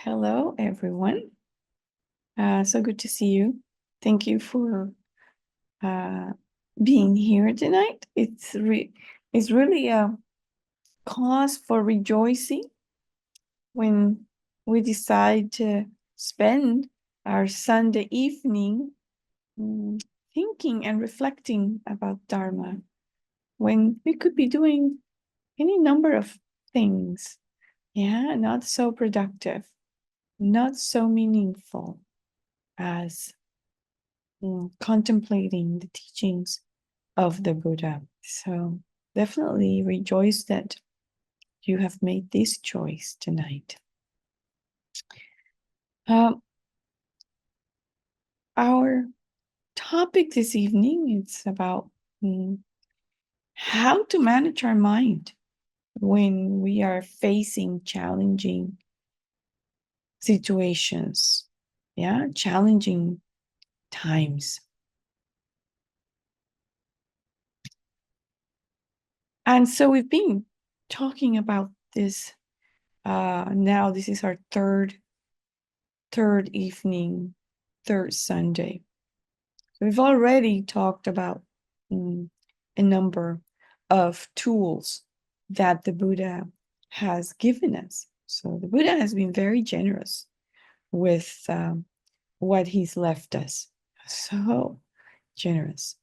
Hello, everyone. So good to see you. Thank you for being here tonight. It's really a cause for rejoicing when we decide to spend our Sunday evening thinking and reflecting about Dharma, when we could be doing any number of things, not so productive, not so meaningful as contemplating the teachings of the Buddha. So definitely rejoice that you have made this choice tonight. Our topic this evening is about how to manage our mind when we are facing challenging situations, challenging times. And so we've been talking about this. Now this is our third evening, third Sunday. We've already talked about a number of tools that the Buddha has given us. So the Buddha has been very generous with what he's left us. So generous.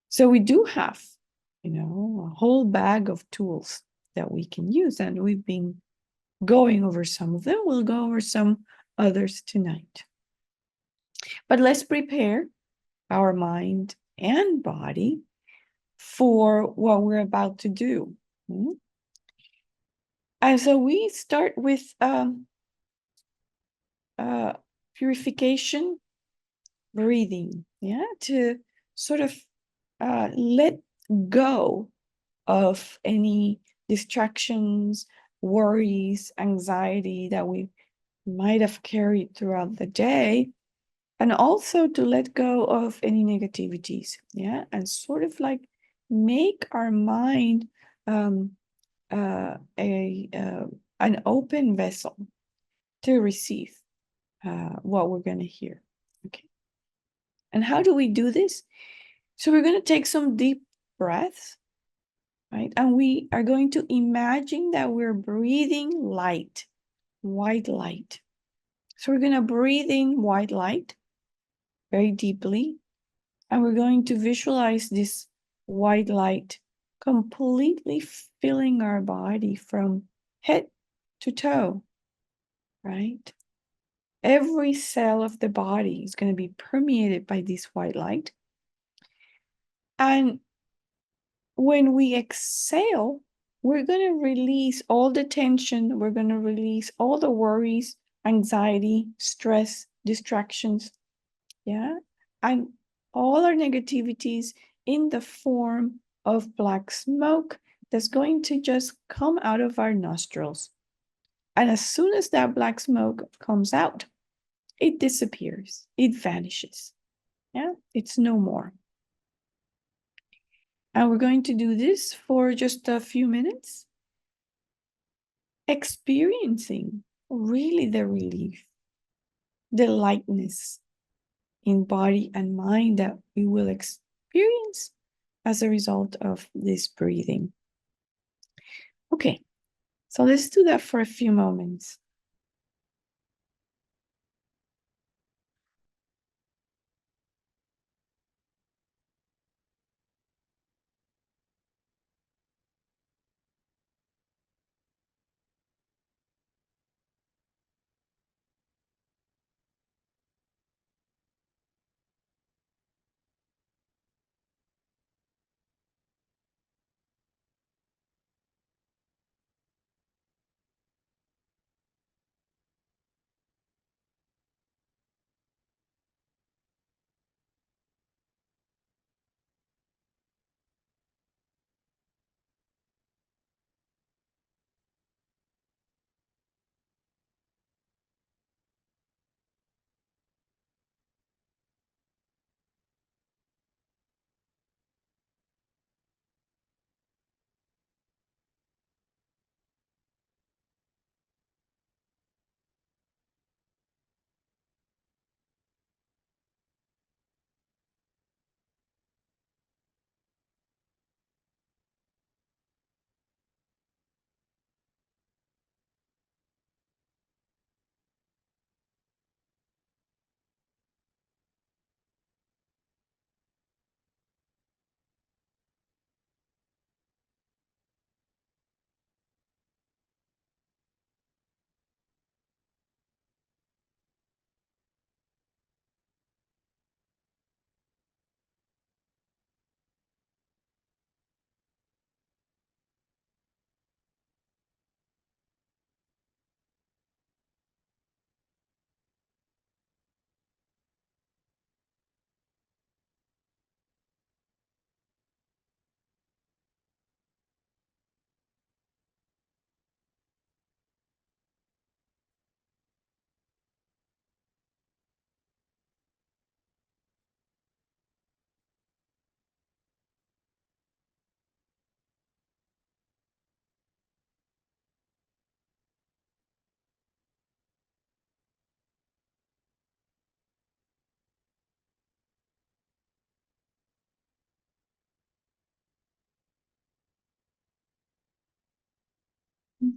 So we do have, a whole bag of tools that we can use, and we've been going over some of them. We'll go over some others tonight. But let's prepare our mind and body for what we're about to do. And so we start with purification breathing, to sort of let go of any distractions, worries, anxiety that we might have carried throughout the day, and also to let go of any negativities, and sort of like make our mind an open vessel to receive what we're going to hear. Okay. And how do we do this? So we're going to take some deep breaths, right? And we are going to imagine that we're breathing light, white light. So we're going to breathe in white light very deeply. And we're going to visualize this white light completely filling our body from head to toe, right? Every cell of the body is going to be permeated by this white light. And when we exhale, we're going to release all the tension. We're going to release all the worries, anxiety, stress, distractions, and all our negativities in the form of black smoke that's going to just come out of our nostrils. And as soon as that black smoke comes out, it disappears, it vanishes. It's no more. And we're going to do this for just a few minutes, experiencing really the relief, the lightness in body and mind that we will experience as a result of this breathing. Okay, so let's do that for a few moments.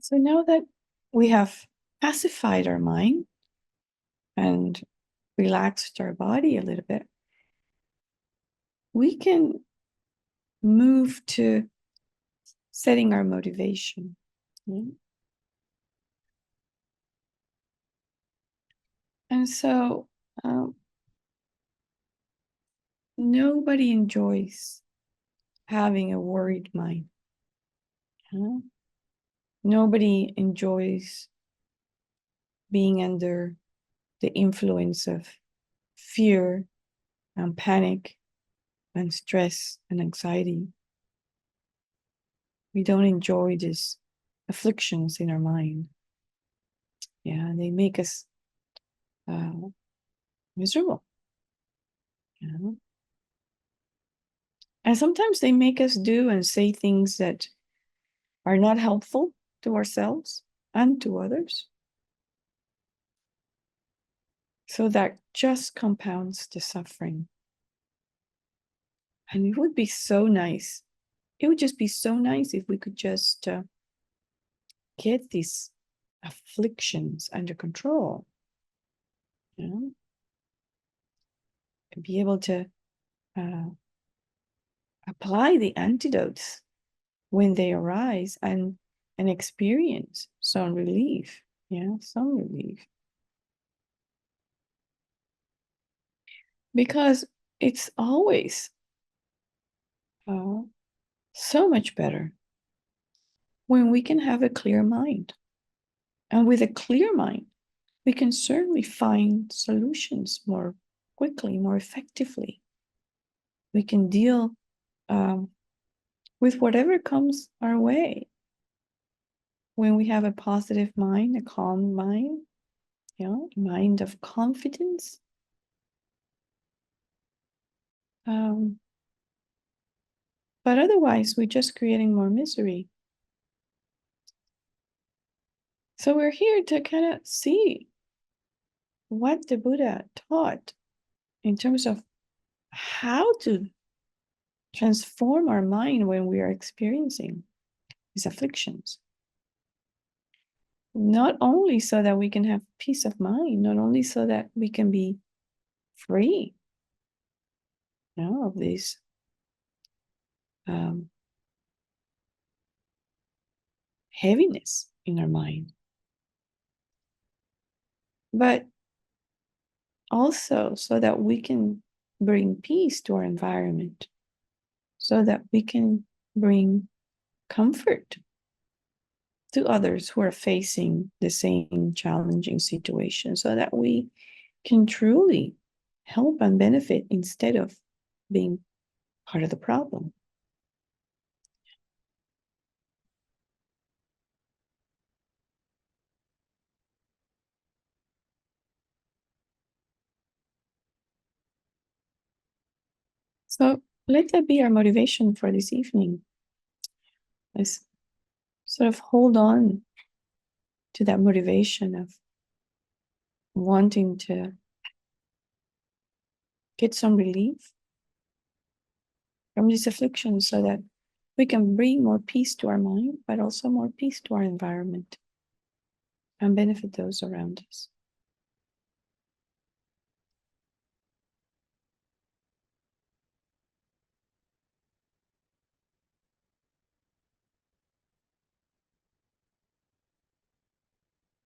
So now that we have pacified our mind and relaxed our body a little bit, we can move to setting our motivation. And so nobody enjoys having a worried mind. Nobody enjoys being under the influence of fear and panic and stress and anxiety. We don't enjoy these afflictions in our mind. Yeah, they make us miserable. Yeah. And sometimes they make us do and say things that are not helpful to ourselves and to others. So that just compounds the suffering. And it would be so nice. It would just be so nice if we could just get these afflictions under control. You know? And be able to apply the antidotes when they arise and experience some relief. Yeah, some relief. Because it's always so much better when we can have a clear mind. And with a clear mind, we can certainly find solutions more quickly, more effectively. We can deal with whatever comes our way. When we have a positive mind, a calm mind, mind of confidence, but otherwise, we're just creating more misery. So we're here to kind of see what the Buddha taught in terms of how to transform our mind when we are experiencing these afflictions. Not only so that we can have peace of mind, not only so that we can be free, of this heaviness in our mind, but also so that we can bring peace to our environment, so that we can bring comfort to others who are facing the same challenging situation, so that we can truly help and benefit instead of being part of the problem. So let that be our motivation for this evening. Let's sort of hold on to that motivation of wanting to get some relief from this affliction so that we can bring more peace to our mind, but also more peace to our environment and benefit those around us.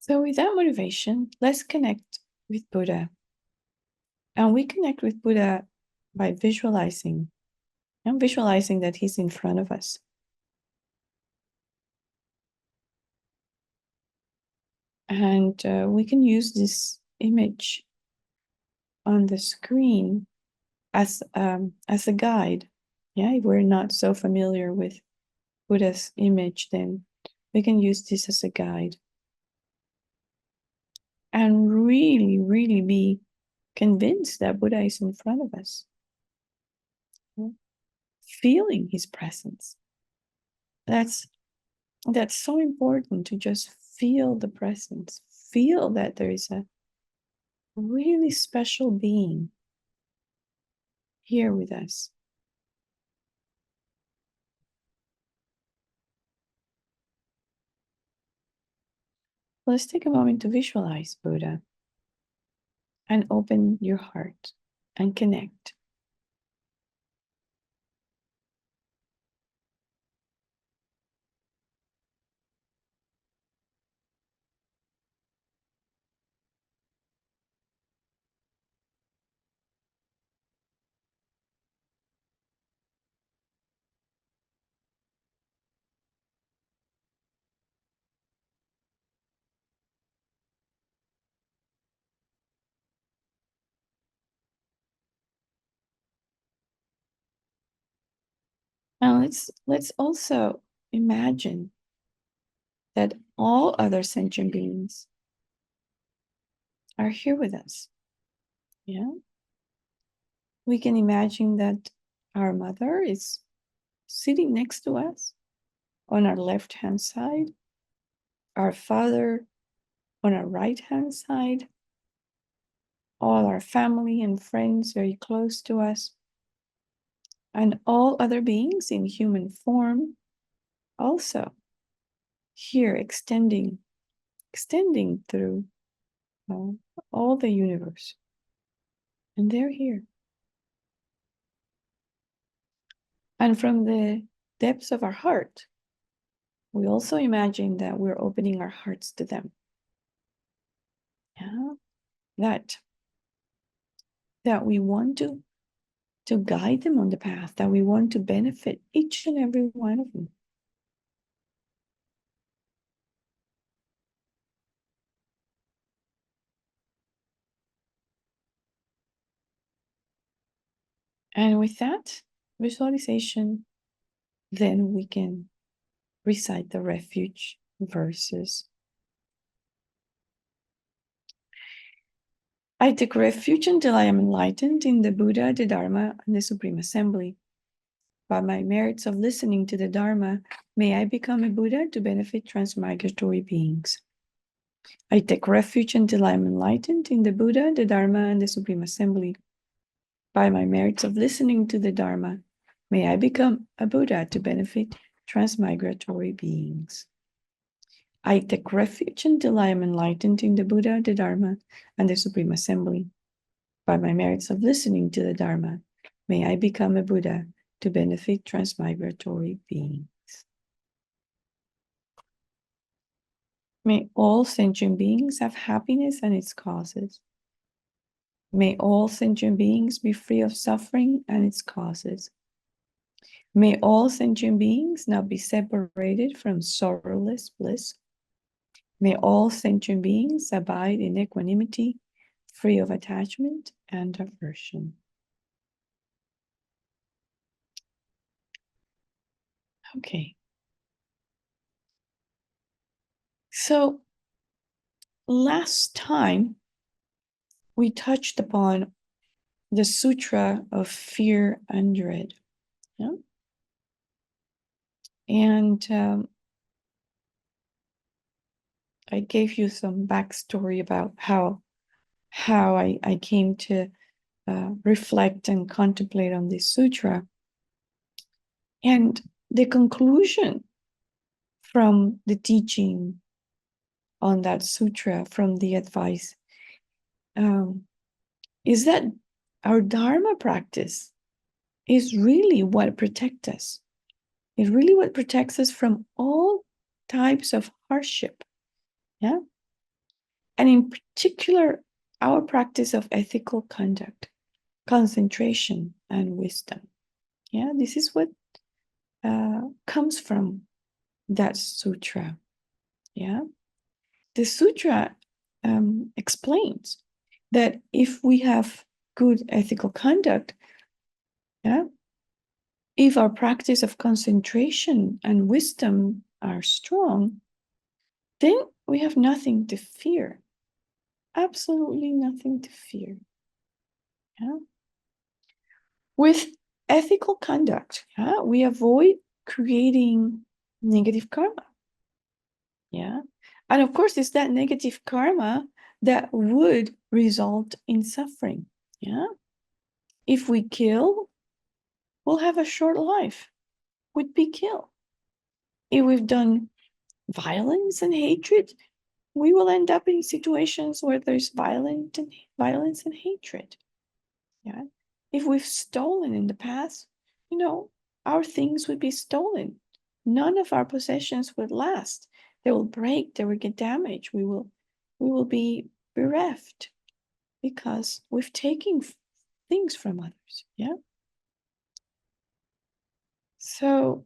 So with that motivation, let's connect with Buddha. And we connect with Buddha by visualizing, and visualizing that he's in front of us. And we can use this image on the screen as a guide. Yeah, if we're not so familiar with Buddha's image, then we can use this as a guide. And really, really be convinced that Buddha is in front of us. Feeling his presence. That's so important, to just feel the presence. Feel that there is a really special being here with us. let's take a moment to visualize Buddha and open your heart and connect. Now let's also imagine that all other sentient beings are here with us. Yeah. We can imagine that our mother is sitting next to us on our left-hand side, our father on our right-hand side, all our family and friends very close to us, and all other beings in human form also here extending through all the universe. And they're here. And from the depths of our heart, we also imagine that we're opening our hearts to them. Yeah, that we want to guide them on the path, that we want to benefit each and every one of them. And with that visualization, then we can recite the refuge verses. I take refuge until I am enlightened in the Buddha, the Dharma, and the Supreme Assembly. By my merits of listening to the Dharma, may I become a Buddha to benefit transmigratory beings. I take refuge until I am enlightened in the Buddha, the Dharma, and the Supreme Assembly. By my merits of listening to the Dharma, may I become a Buddha to benefit transmigratory beings. I take refuge until I am enlightened in the Buddha, the Dharma, and the Supreme Assembly. By my merits of listening to the Dharma, may I become a Buddha to benefit transmigratory beings. May all sentient beings have happiness and its causes. May all sentient beings be free of suffering and its causes. May all sentient beings not be separated from sorrowless bliss. May all sentient beings abide in equanimity, free of attachment and aversion. Okay. So last time we touched upon the Sutra of Fear and Dread. Yeah? And I gave you some backstory about how I came to reflect and contemplate on this sutra. And the conclusion from the teaching on that sutra, from the advice, is that our Dharma practice is really what protects us. It's really what protects us from all types of hardship. Yeah. And in particular, our practice of ethical conduct, concentration, and wisdom. Yeah, this is what comes from that sutra. Yeah, the sutra explains that if we have good ethical conduct, yeah, if our practice of concentration and wisdom are strong, then we have nothing to fear. Absolutely nothing to fear. Yeah. With ethical conduct, yeah, we avoid creating negative karma. Yeah. And of course, it's that negative karma that would result in suffering. Yeah. If we kill, we'll have a short life. We'd be killed. If we've done violence and hatred, we will end up in situations where there's violence and hatred. Yeah. If we've stolen in the past, our things would be stolen. None of our possessions would last. They will break, they will get damaged. We will be bereft because we've taken things from others. Yeah. So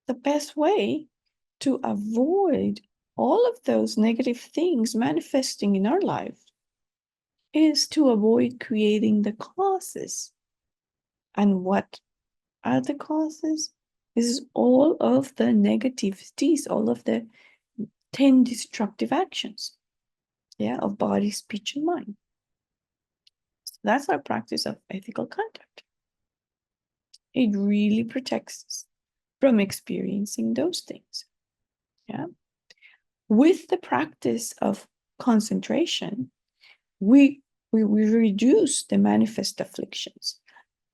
the best way to avoid all of those negative things manifesting in our life is to avoid creating the causes. And what are the causes? This is all of the negativities, all of the 10 destructive actions, of body, speech, and mind. So that's our practice of ethical conduct. It really protects us from experiencing those things. Yeah. With the practice of concentration, we reduce the manifest afflictions.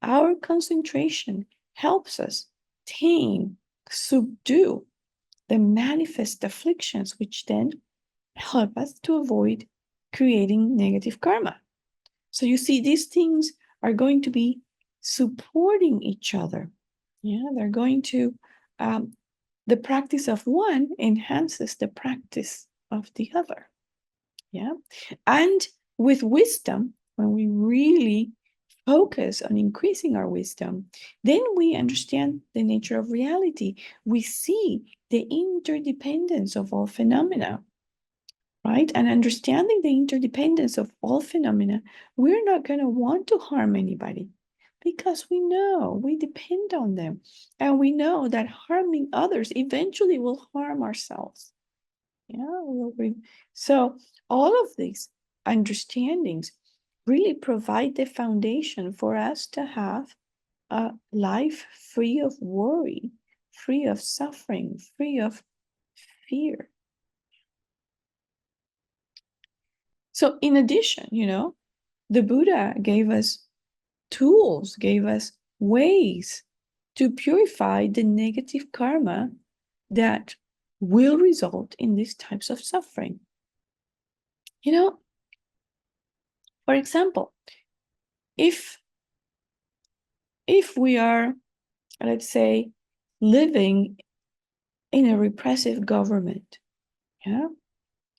Our concentration helps us tame, subdue the manifest afflictions, which then help us to avoid creating negative karma. So you see, these things are going to be supporting each other. Yeah, they're going to, the practice of one enhances the practice of the other. Yeah. And with wisdom, when we really focus on increasing our wisdom, then we understand the nature of reality. We see the interdependence of all phenomena, right? And understanding the interdependence of all phenomena, we're not going to want to harm anybody because we know we depend on them. And we know that harming others eventually will harm ourselves. Yeah, so all of these understandings really provide the foundation for us to have a life free of worry, free of suffering, free of fear. So in addition, the Buddha gave us tools, gave us ways to purify the negative karma that will result in these types of suffering. For example, if we are, let's say, living in a repressive government,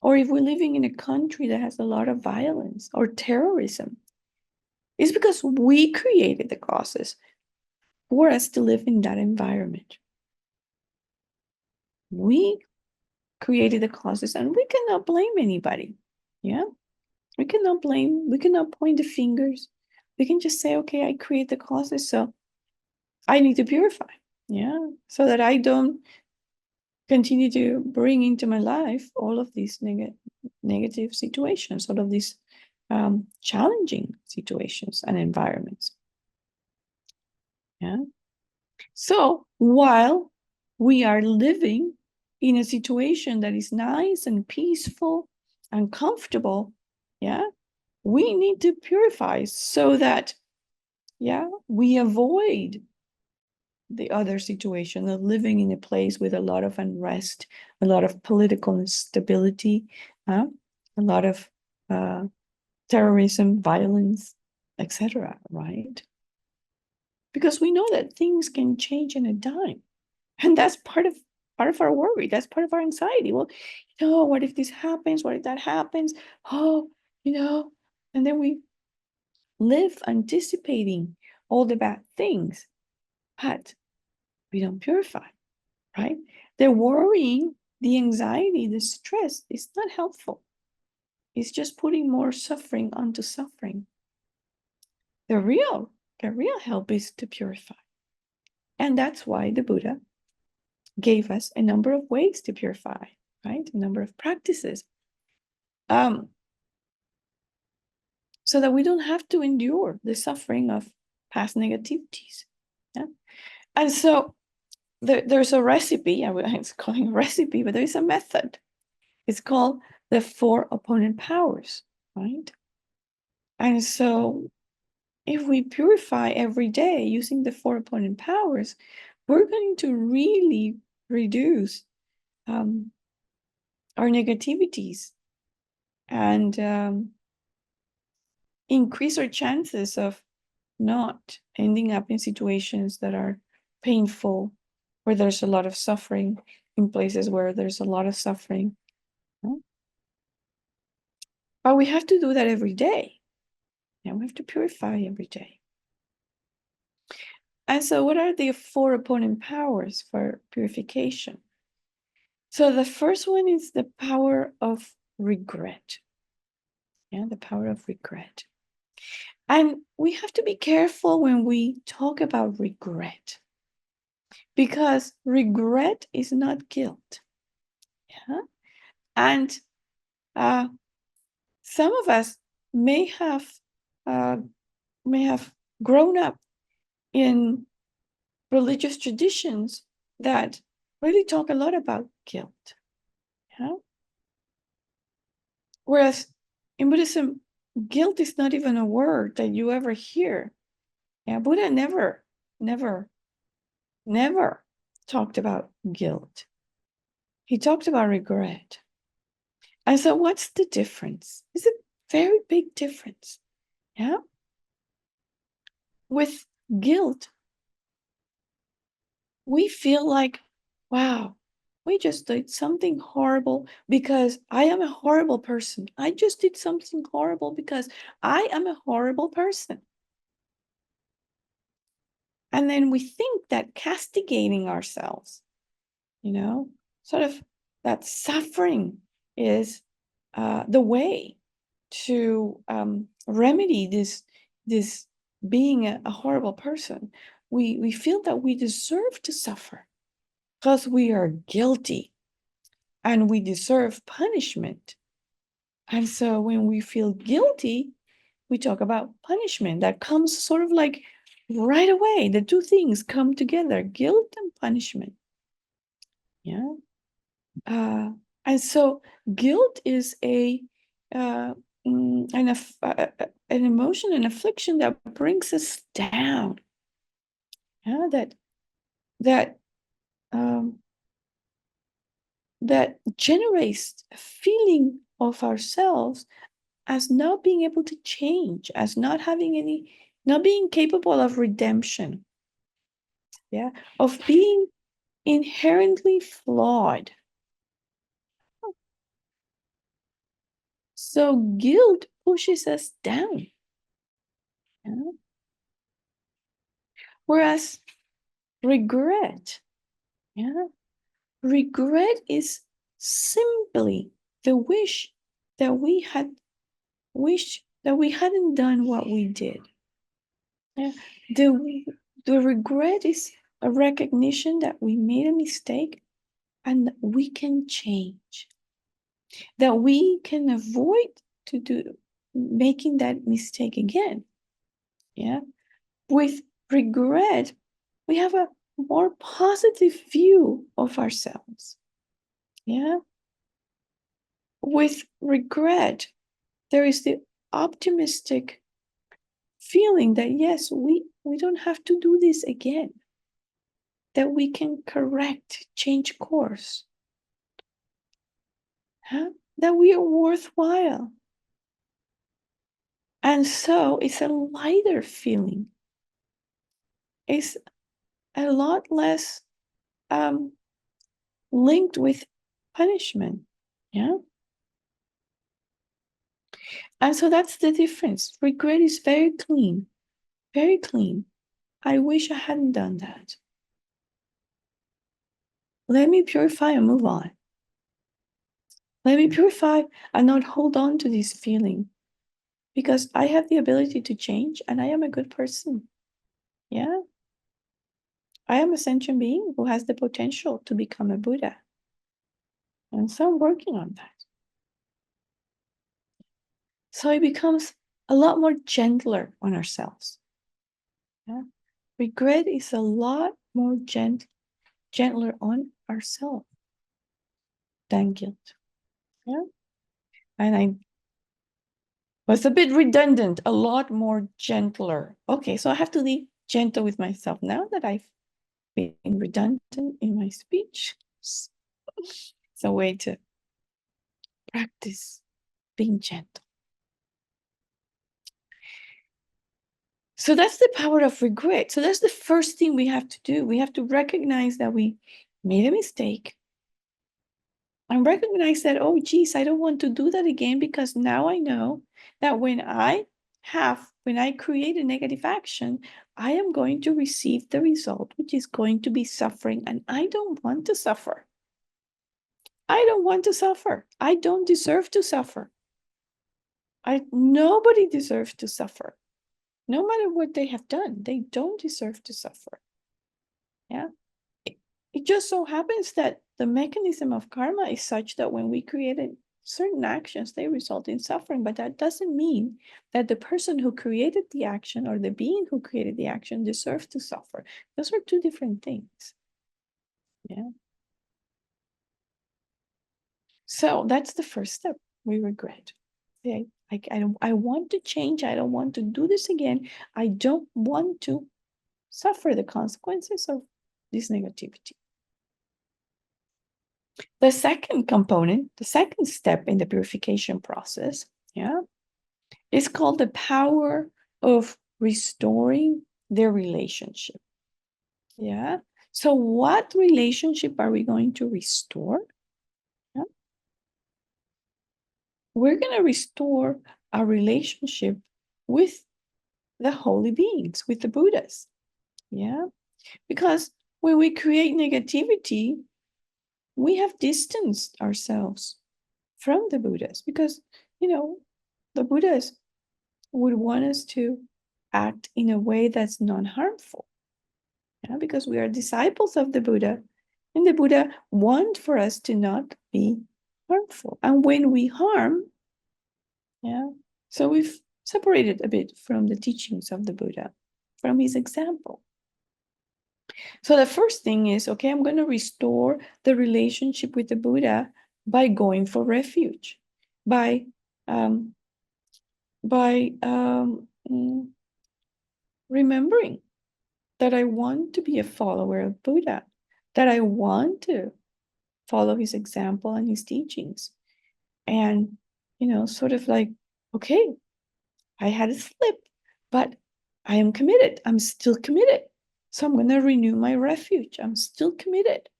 or if we're living in a country that has a lot of violence or terrorism, it's because we created the causes for us to live in that environment. We created the causes, and we cannot blame anybody. Yeah, we cannot point the fingers. We can just say, okay, I create the causes, so I need to purify, so that I don't continue to bring into my life all of these negative situations, all of these challenging situations and environments. Yeah. So while we are living in a situation that is nice and peaceful and comfortable, we need to purify so that, we avoid the other situation of living in a place with a lot of unrest, a lot of political instability, a lot of terrorism, violence, etc., right? Because we know that things can change in a dime. And that's part of our worry. That's part of our anxiety. Well, what if this happens? What if that happens? Oh, and then we live anticipating all the bad things, but we don't purify, right? The worrying, the anxiety, the stress is not helpful. It's just putting more suffering onto suffering. The real help is to purify. And that's why the Buddha gave us a number of ways to purify, right? A number of practices. So that we don't have to endure the suffering of past negativities. Yeah? And so there's a recipe, it's calling a recipe, but there's a method. It's called the 4 opponent powers, right? And so if we purify every day using the 4 opponent powers, we're going to really reduce our negativities and increase our chances of not ending up in situations that are painful, where there's a lot of suffering, in places where there's a lot of suffering. But we have to do that every day. And we have to purify every day. And so, what are the 4 opponent powers for purification? So, the first one is the power of regret. Yeah, the power of regret. And we have to be careful when we talk about regret, because regret is not guilt. Yeah. And some of us may have uh, grown up in religious traditions that really talk a lot about guilt. Yeah? Whereas in Buddhism, guilt is not even a word that you ever hear. Yeah, Buddha never talked about guilt. He talked about regret. And so what's the difference? It's a very big difference. Yeah. With guilt, we feel like, wow, we just did something horrible because I am a horrible person. I just did something horrible because I am a horrible person. And then we think that castigating ourselves, sort of that suffering is the way to remedy this being a horrible person. We feel that we deserve to suffer because we are guilty and we deserve punishment. And so when we feel guilty, we talk about punishment. That comes sort of like right away. The 2 things come together, guilt and punishment. Yeah. And so guilt is uh, an emotion, an affliction that brings us down. Yeah, that um, that generates a feeling of ourselves as not being able to change, as not being capable of redemption. Yeah, of being inherently flawed. So guilt pushes us down. Yeah? Whereas regret, yeah, regret is simply the wish that we hadn't done what we did. Yeah. The regret is a recognition that we made a mistake and that we can change, that we can avoid making that mistake again. Yeah. With regret, we have a more positive view of ourselves. Yeah. With regret, there is the optimistic feeling that yes, we don't have to do this again, that we can correct, change course, huh? That we are worthwhile. And so it's a lighter feeling. It's a lot less linked with punishment. Yeah. And so that's the difference. Regret is very clean, very clean. I wish I hadn't done that. Let me purify and move on. Let me purify and not hold on to this feeling, because I have the ability to change and I am a good person. Yeah. I am a sentient being who has the potential to become a Buddha. And so I'm working on that. So it becomes a lot more gentler on ourselves. Yeah. Regret is a lot more gentler on ourselves than guilt. Yeah. And I was a bit redundant, a lot more gentler. Okay, so I have to be gentle with myself now that I've been redundant in my speech. It's a way to practice being gentle. So that's the power of regret. So that's the first thing we have to do. We have to recognize that we made a mistake and recognize that, oh, geez, I don't want to do that again, because now I know that when I create a negative action, I am going to receive the result, which is going to be suffering. And I don't want to suffer. I don't want to suffer. I don't deserve to suffer. Nobody deserves to suffer. No matter what they have done, they don't deserve to suffer. Yeah. It just so happens that the mechanism of karma is such that when we created certain actions, they result in suffering. But that doesn't mean that the person who created the action or the being who created the action deserves to suffer. Those are two different things. Yeah. So that's the first step. We regret. Okay. I want to change. I don't want to do this again. I don't want to suffer the consequences of this negativity. The second component, the second step in the purification process, is called the power of restoring their relationship. Yeah. So what relationship are we going to restore? Yeah. We're going to restore our relationship with the holy beings, with the Buddhas. Yeah. Because when we create negativity, we have distanced ourselves from the Buddhas, because, the Buddhas would want us to act in a way that's non-harmful. Yeah, because we are disciples of the Buddha, and the Buddha wants for us to not be harmful. And when we harm, so we've separated a bit from the teachings of the Buddha, from his example. So the first thing is, okay, I'm going to restore the relationship with the Buddha by going for refuge, by remembering that I want to be a follower of Buddha, that I want to follow his example and his teachings. And, sort of like, okay, I had a slip, but I am committed. I'm still committed. So I'm going to renew my refuge. I'm still committed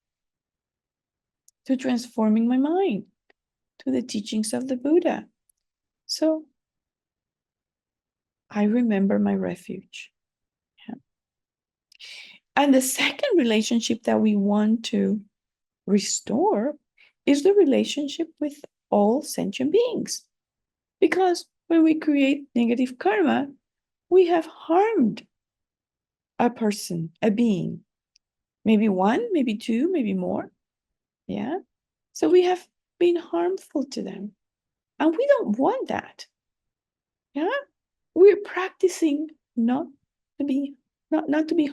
to transforming my mind to the teachings of the Buddha. So I remember my refuge. Yeah. And the second relationship that we want to restore is the relationship with all sentient beings. Because when we create negative karma, we have harmed a person, a being. Maybe one, maybe two, maybe more. Yeah. So we have been harmful to them. And we don't want that. Yeah. We're practicing not to be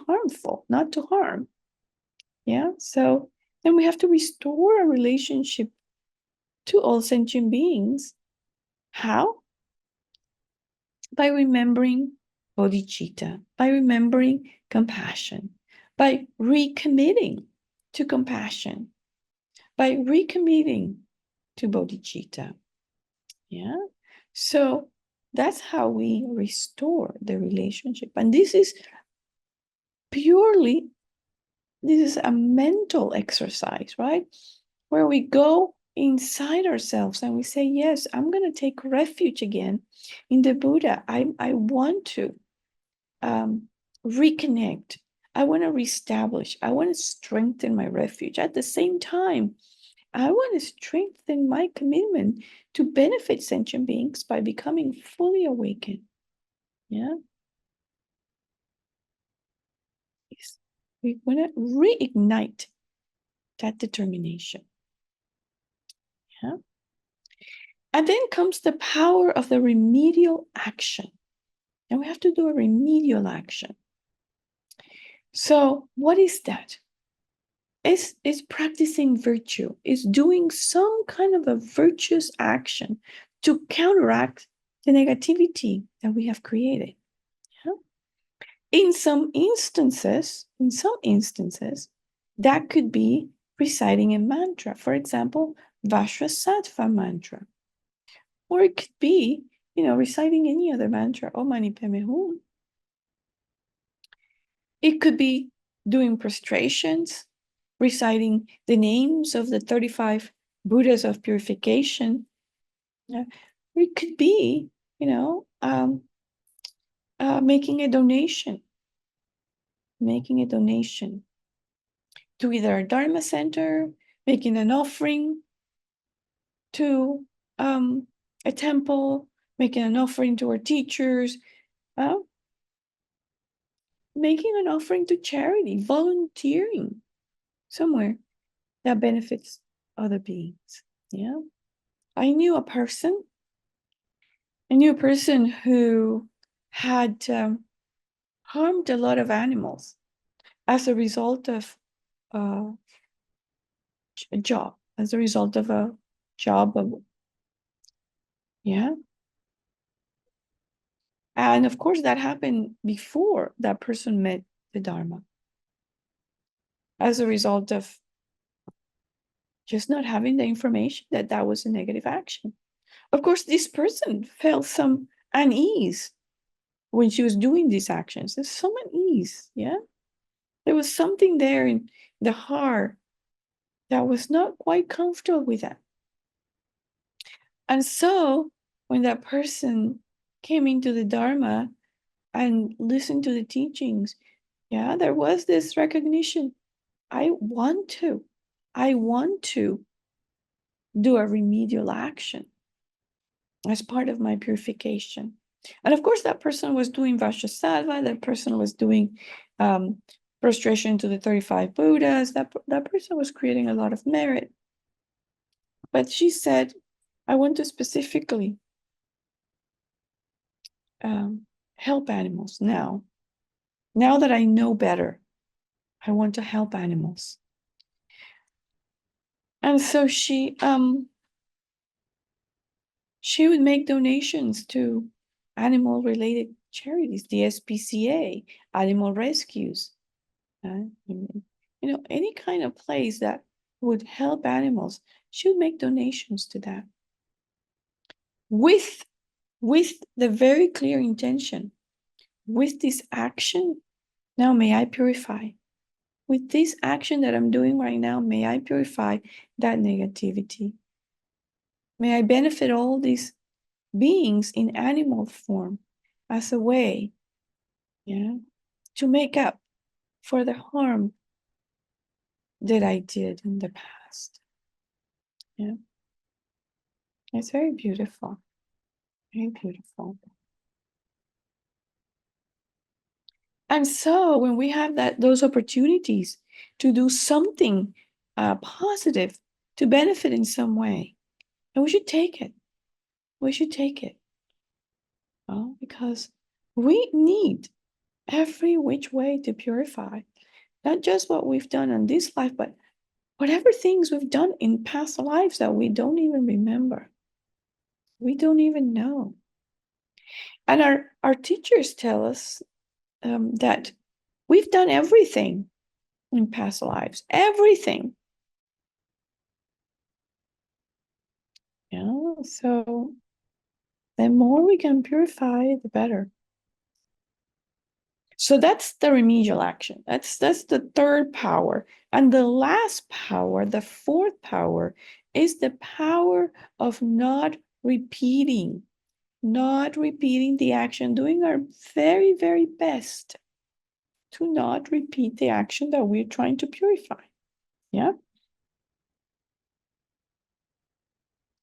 harmful, not to harm. Yeah. So then we have to restore a relationship to all sentient beings. How? By remembering bodhicitta, by remembering compassion, by recommitting to compassion, by recommitting to bodhicitta. Yeah. So that's how we restore the relationship. And this is a mental exercise, right? Where we go inside ourselves and we say, yes, I'm going to take refuge again in the Buddha. I want to reconnect. I want to reestablish. I want to strengthen my refuge. At the same time, I want to strengthen my commitment to benefit sentient beings by becoming fully awakened. Yeah. We want to reignite that determination. Yeah. And then comes the power of the remedial action. And we have to do a remedial action. So what is that? It's practicing virtue, is doing some kind of a virtuous action to counteract the negativity that we have created. Yeah? In some instances, that could be reciting a mantra. For example, Vajrasattva mantra. Or it could be, reciting any other mantra, Om Mani Padme Hum. It could be doing prostrations, reciting the names of the 35 Buddhas of purification. Or it could be, making a donation to either a Dharma center, making an offering to a temple, making an offering to our teachers, making an offering to charity, volunteering somewhere that benefits other beings. Yeah. I knew a person who had harmed a lot of animals as a result of a job, yeah. And of course, that happened before that person met the Dharma, as a result of just not having the information that that was a negative action. Of course, this person felt some unease when she was doing these actions. There's some unease, yeah? There was something there in the heart that was not quite comfortable with that. And so when that person came into the Dharma and listened to the teachings, yeah, there was this recognition. I want to do a remedial action as part of my purification. And of course, that person was doing Vajrasattva, that person was doing prostration to the 35 Buddhas, that person was creating a lot of merit. But she said, I want to specifically help animals now. Now that I know better, I want to help animals. And so she would make donations to animal-related charities, the SPCA, animal rescues, any kind of place that would help animals. She would make donations to that with the very clear intention, with this action, now may I purify. With this action that I'm doing right now, may I purify that negativity. May I benefit all these beings in animal form as a way, to make up for the harm that I did in the past. Yeah. It's very beautiful. Very beautiful. And so when we have those opportunities to do something positive, to benefit in some way, and we should take it. We should take it. Because we need every which way to purify, not just what we've done in this life, but whatever things we've done in past lives that we don't even remember. We don't even know. And our teachers tell us that we've done everything in past lives, everything. So the more we can purify, the better. So that's the remedial action. That's the third power. And the last power, the fourth power, is the power of not repeating the action, doing our very, very best to not repeat the action that we're trying to purify. Yeah.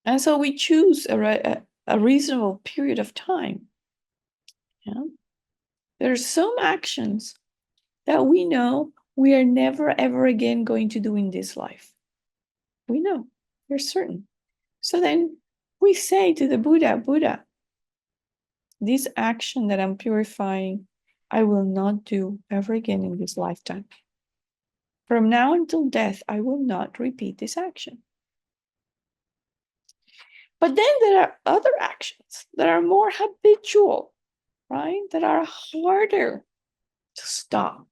And so we choose a reasonable period of time. Yeah. There are some actions that we know we are never, ever again going to do in this life. We know, we're certain. So then we say to the Buddha, this action that I'm purifying, I will not do ever again in this lifetime. From now until death, I will not repeat this action. But then there are other actions that are more habitual, right? That are harder to stop.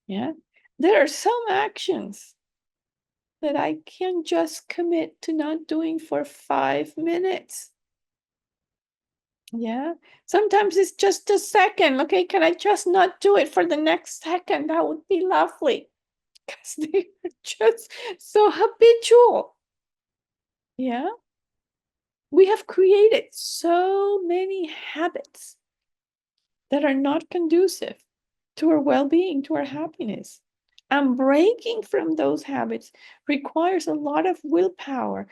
Yeah. There are some actions that I can just commit to not doing for 5 minutes. Yeah. Sometimes it's just a second. Okay, can I just not do it for the next second? That would be lovely. Because they are just so habitual. Yeah. We have created so many habits that are not conducive to our well-being, to our happiness. And breaking from those habits requires a lot of willpower,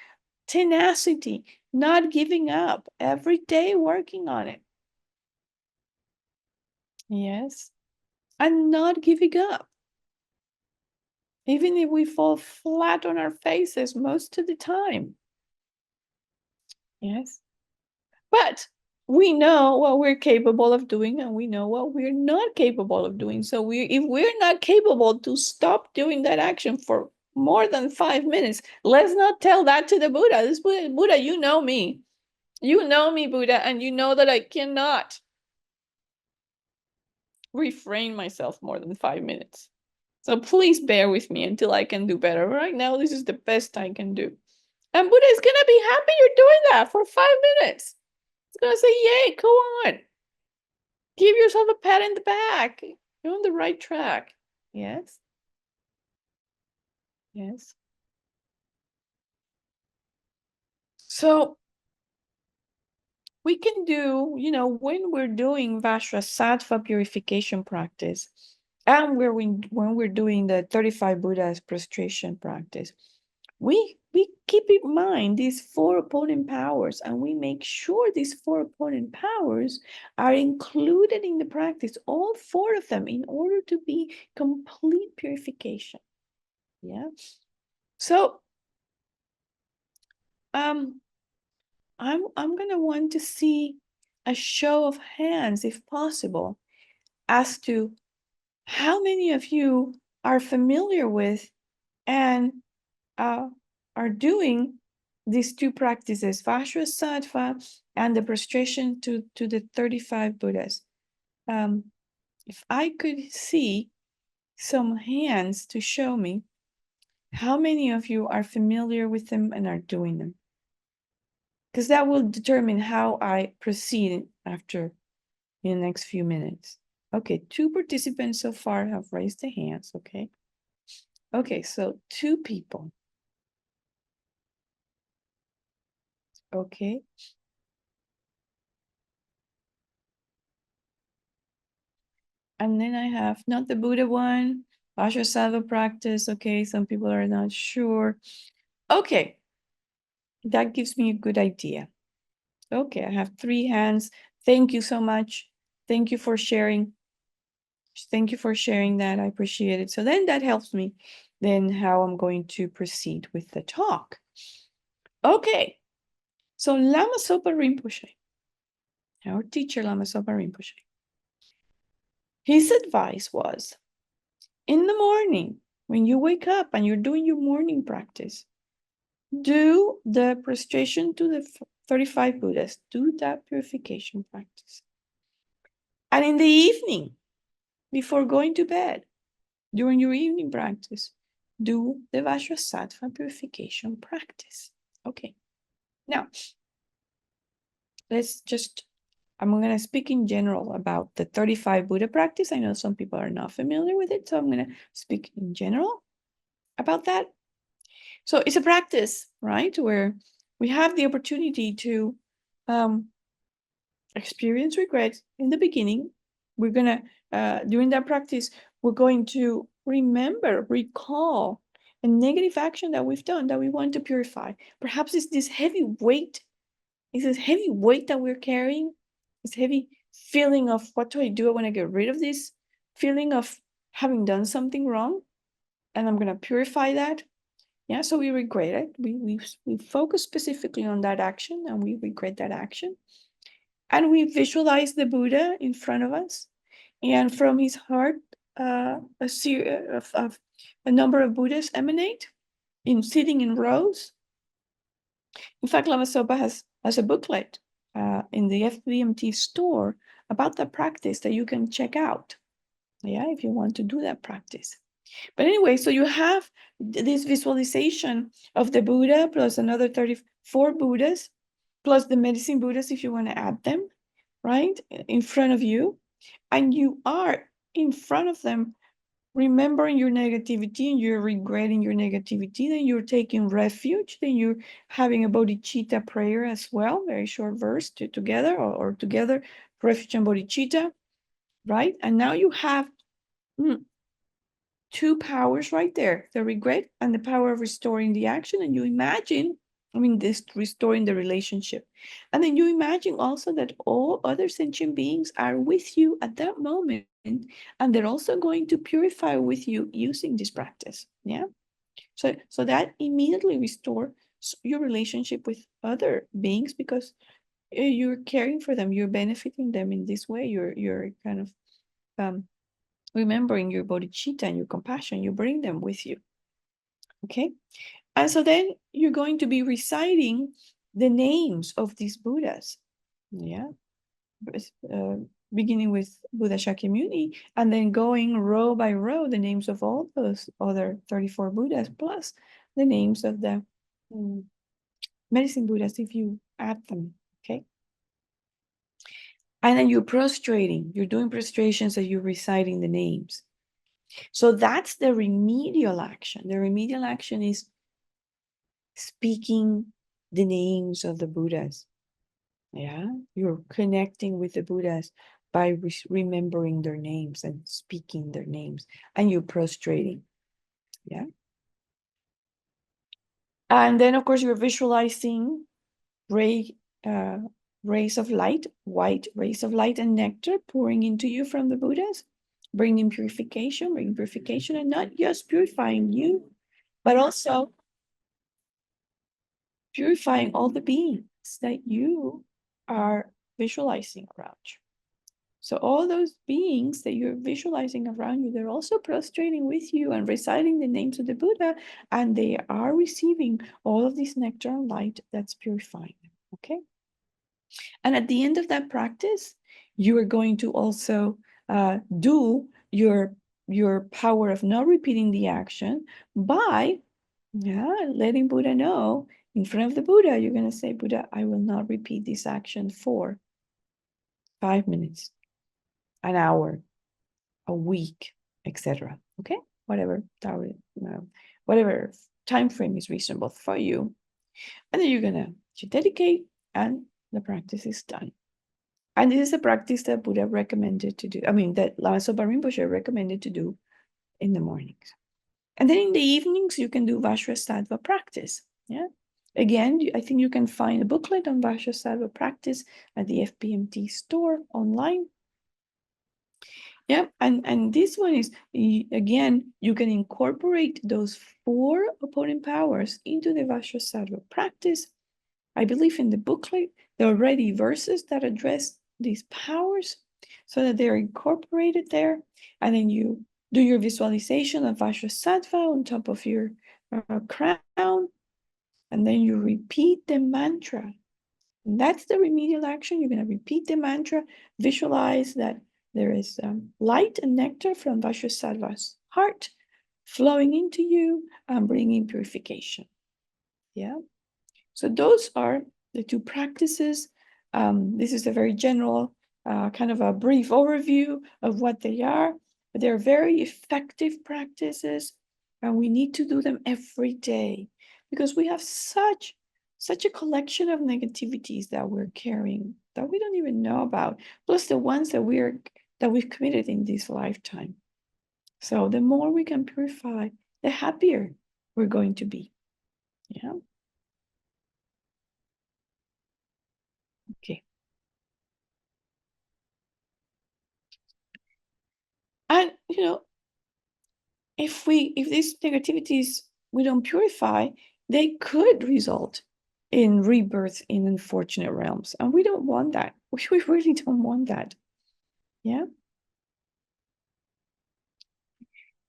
tenacity, not giving up, every day working on it. Yes. And not giving up. Even if we fall flat on our faces most of the time. Yes. But we know what we're capable of doing and we know what we're not capable of doing. So if we're not capable to stop doing that action for more than 5 minutes, let's not tell that to the Buddha. This Buddha, you know me. You know me, Buddha, and you know that I cannot refrain myself more than 5 minutes. So please bear with me until I can do better. Right now, this is the best I can do. And Buddha is going to be happy you're doing that for 5 minutes. It's going to say, yay, go on. Give yourself a pat in the back. You're on the right track. Yes. Yes. So we can do, when we're doing Vajrasattva purification practice, and when we're doing the 35 Buddhas prostration practice, we keep in mind these 4 opponent powers, and we make sure these 4 opponent powers are included in the practice, all 4 of them, in order to be complete purification. Yeah. So I'm gonna want to see a show of hands, if possible, as to how many of you are familiar with and are doing these 2 practices, Vajrasattva and the prostration to the 35 Buddhas. If I could see some hands to show me how many of you are familiar with them and are doing them, because that will determine how I proceed after in the next few minutes. Okay, 2 participants so far have raised their hands, okay? Okay, so 2 people. Okay. And then I have not the Buddha one, Vajrasattva practice. Okay, some people are not sure. Okay, that gives me a good idea. Okay, I have 3 hands. Thank you so much. Thank you for sharing. Thank you for sharing that. I appreciate it. So then that helps me then how I'm going to proceed with the talk. Okay, so Lama Zopa Rinpoche, our teacher Lama Zopa Rinpoche, his advice was, in the morning, when you wake up and you're doing your morning practice, do the prostration to the 35 Buddhas, do that purification practice. And in the evening, before going to bed, during your evening practice, do the Vajrasattva purification practice. Okay. Now, I'm going to speak in general about the 35 Buddha practice. I know some people are not familiar with it, so I'm going to speak in general about that. So it's a practice, right, where we have the opportunity to experience regret in the beginning. We're going to, during that practice, we're going to recall a negative action that we've done that we want to purify. Perhaps it's this heavy weight. It's this heavy weight that we're carrying, this heavy feeling of what do I do? I want to get rid of this feeling of having done something wrong, and I'm going to purify that. Yeah, so we regret it. We focus specifically on that action, and we regret that action. And we visualize the Buddha in front of us, and from his heart, a number of Buddhas emanate sitting in rows. In fact, Lama Zopa has a booklet in the FBMT store about that practice that you can check out. Yeah, if you want to do that practice. But anyway, so you have this visualization of the Buddha plus another 34 Buddhas, plus the medicine Buddhas, if you want to add them, right, in front of you. And you are in front of them, remembering your negativity, and you're regretting your negativity. Then you're taking refuge. Then you're having a bodhicitta prayer as well, very short verse together, or together, refuge and bodhicitta, right? And now you have two powers right there, the regret and the power of restoring the action. And you imagine, this restoring the relationship. And then you imagine also that all other sentient beings are with you at that moment, and they're also going to purify with you using this practice. Yeah. So that immediately restores your relationship with other beings, because you're caring for them, you're benefiting them in this way. You're kind of um, remembering your bodhicitta and your compassion. You bring them with you. Okay. And so then you're going to be reciting the names of these Buddhas. Yeah. Uh, Beginning with Buddha Shakyamuni, and then going row by row, the names of all those other 34 Buddhas, plus the names of the medicine Buddhas, if you add them. Okay. And then you're prostrating, you're doing prostrations, and you're reciting the names. So that's the remedial action. The remedial action is speaking the names of the Buddhas. Yeah, you're connecting with the Buddhas by remembering their names and speaking their names, and you're prostrating. Yeah. And then, of course, you're visualizing ray, uh, rays of light, white rays of light and nectar pouring into you from the Buddhas, bringing purification, and not just purifying you, but also purifying all the beings that you are visualizing around you. So all those beings that you're visualizing around you, they're also prostrating with you and reciting the names of the Buddha, and they are receiving all of this nectar and light that's purifying them. Okay. And at the end of that practice, you are going to also do your power of not repeating the action by letting Buddha know in front of the Buddha. You're going to say, Buddha, I will not repeat this action for 5 minutes, an hour, a week, etc. Okay, whatever whatever time frame is reasonable for you, and then you're gonna dedicate, and the practice is done. And this is a practice that Buddha recommended to do. That Lama Zopa Rinpoche recommended to do in the mornings. And then in the evenings, you can do Vajrasattva practice. Yeah. Again, I think you can find a booklet on Vajrasattva practice at the FPMT store online. Yeah, and this one is, again, you can incorporate those 4 opponent powers into the Vajrasattva practice. I believe in the booklet, there are already verses that address these powers so that they're incorporated there. And then you do your visualization of Vajrasattva on top of your crown. And then you repeat the mantra. And that's the remedial action. You're going to repeat the mantra, visualize that there is light and nectar from Vajrasattva's heart flowing into you and bringing purification. Yeah. So those are the 2 practices. This is a very general, kind of a brief overview of what they are, but they're very effective practices, and we need to do them every day, because we have such a collection of negativities that we're carrying that we don't even know about, plus the ones that we've committed in this lifetime. So the more we can purify, the happier we're going to be. Yeah. Okay. And if these negativities we don't purify, they could result in rebirth in unfortunate realms, and we don't want that. We really don't want that. Yeah,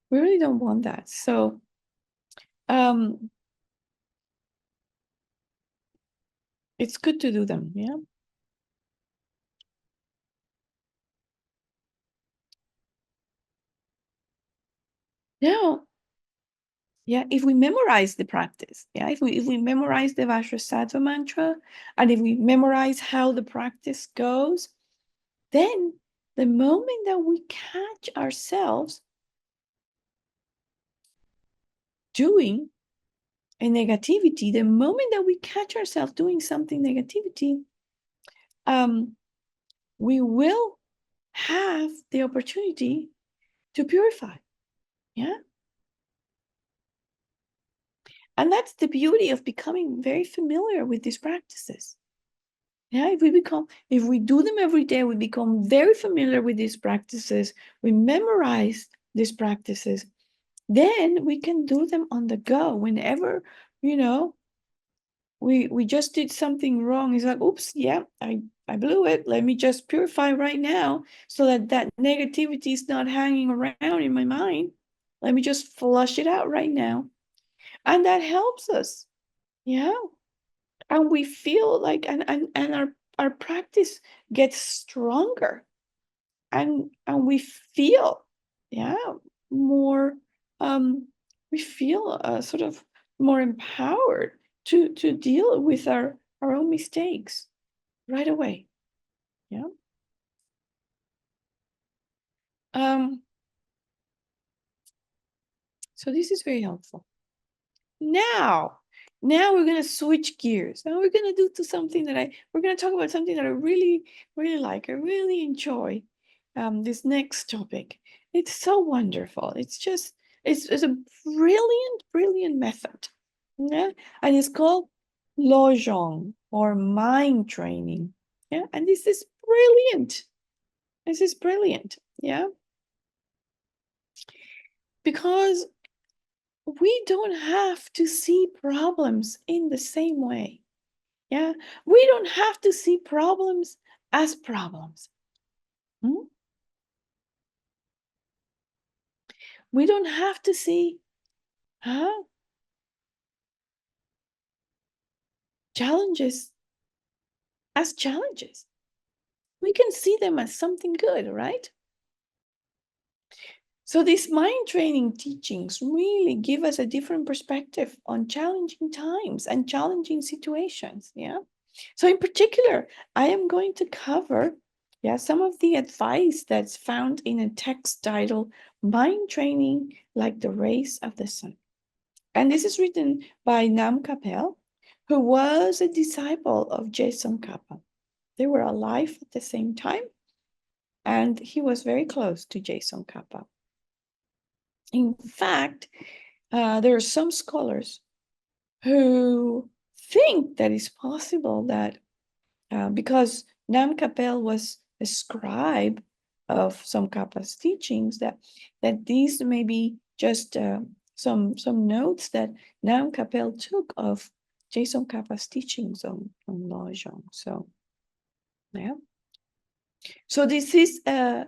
we really don't want that. So it's good to do them. Yeah. Now, yeah, if we memorize the practice, yeah, if we memorize the Vajrasattva mantra, and if we memorize how the practice goes, then the moment that we catch ourselves doing a negativity, the moment that we catch ourselves doing something negativity, we will have the opportunity to purify. Yeah. And that's the beauty of becoming very familiar with these practices. Yeah, if we do them every day, we become very familiar with these practices, we memorize these practices, then we can do them on the go whenever, we just did something wrong. It's like, oops, yeah, I blew it. Let me just purify right now so that negativity is not hanging around in my mind. Let me just flush it out right now. And that helps us. Yeah. And we feel like and our practice gets stronger, and we feel, yeah, more, we feel sort of more empowered to deal with our own mistakes right away. Yeah. um so this is very helpful. Now, we're gonna switch gears. Now we're gonna do to something that we're gonna talk about something that I really, really like. I really enjoy this next topic. It's so wonderful. It's just it's a brilliant, brilliant method. Yeah, and it's called Lojong, or mind training. Yeah, and this is brilliant. This is brilliant. Yeah, because we don't have to see problems in the same way. Yeah, we don't have to see problems as problems. Hmm? We don't have to see challenges as challenges. We can see them as something good, right? So these mind training teachings really give us a different perspective on challenging times and challenging situations. Yeah. So in particular, I am going to cover, yeah, some of the advice that's found in a text titled Mind Training Like the Rays of the Sun. And this is written by Nam Kapel, who was a disciple of Jason Kappa. They were alive at the same time, and he was very close to Jason Kappa. In fact, there are some scholars who think that it's possible that because Nam Kapel was a scribe of some Kappa's teachings, that these may be just some notes that Nam Kapel took of Jason Kappa's teachings on Lojong. So yeah. So this is a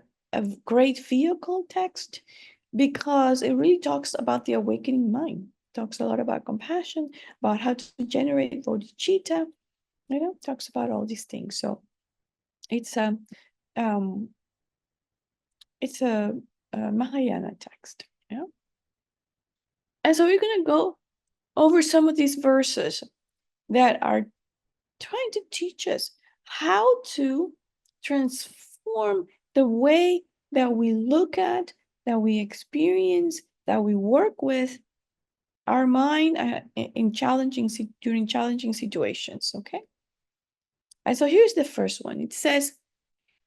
great vehicle text because it really talks about the awakening mind. Talks a lot about compassion, about how to generate bodhicitta, talks about all these things. So it's a um, it's a Mahayana text. Yeah. And so we're going to go over some of these verses that are trying to teach us how to transform the way that we look at, that we experience, that we work with our mind during challenging situations. Okay. And so here's the first one. It says,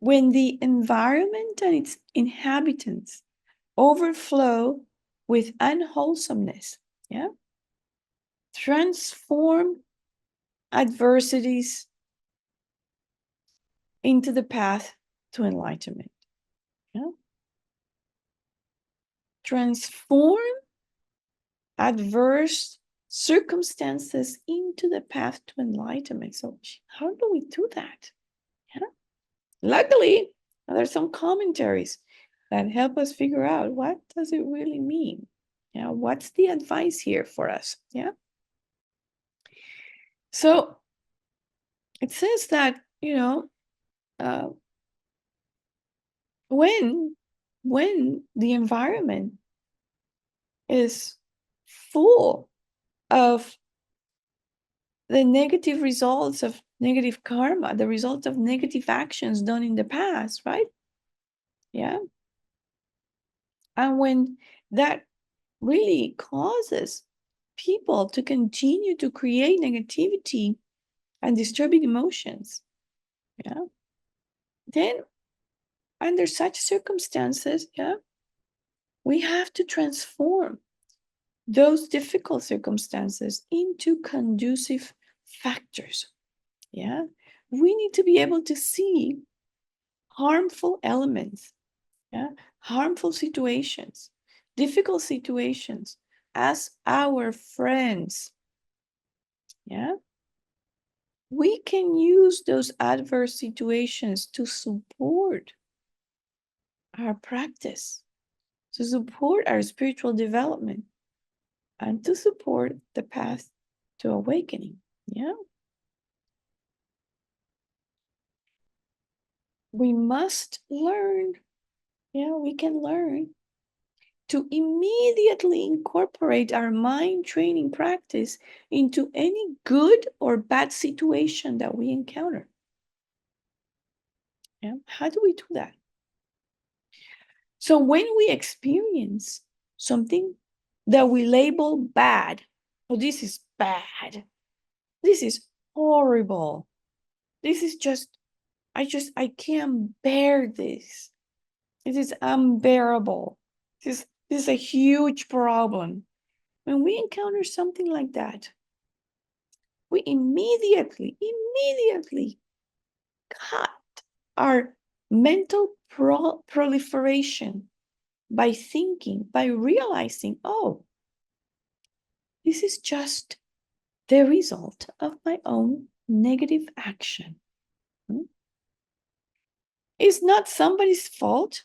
when the environment and its inhabitants overflow with unwholesomeness, yeah, transform adversities into the path to enlightenment. Yeah? Transform adverse circumstances into the path to enlightenment. So how do we do that? Yeah? Luckily, there's some commentaries that help us figure out what does it really mean. Yeah, what's the advice here for us? Yeah. So it says that, uh, when the environment is full of the negative results of negative karma, the result of negative actions done in the past, right? Yeah. And when that really causes people to continue to create negativity and disturbing emotions, yeah, then under such circumstances, yeah, we have to transform those difficult circumstances into conducive factors. Yeah, we need to be able to see harmful elements, yeah, harmful situations, difficult situations as our friends. Yeah, we can use those adverse situations to support our practice, to support our spiritual development, and to support the path to awakening. Yeah. We must learn, yeah, we can learn to immediately incorporate our mind training practice into any good or bad situation that we encounter. Yeah. How do we do that? So when we experience something that we label bad, oh, this is bad, this is horrible, this is just, I can't bear this. It is unbearable. This is a huge problem. When we encounter something like that, we immediately cut our mental proliferation by thinking, by realizing, oh, this is just the result of my own negative action. It's not somebody's fault.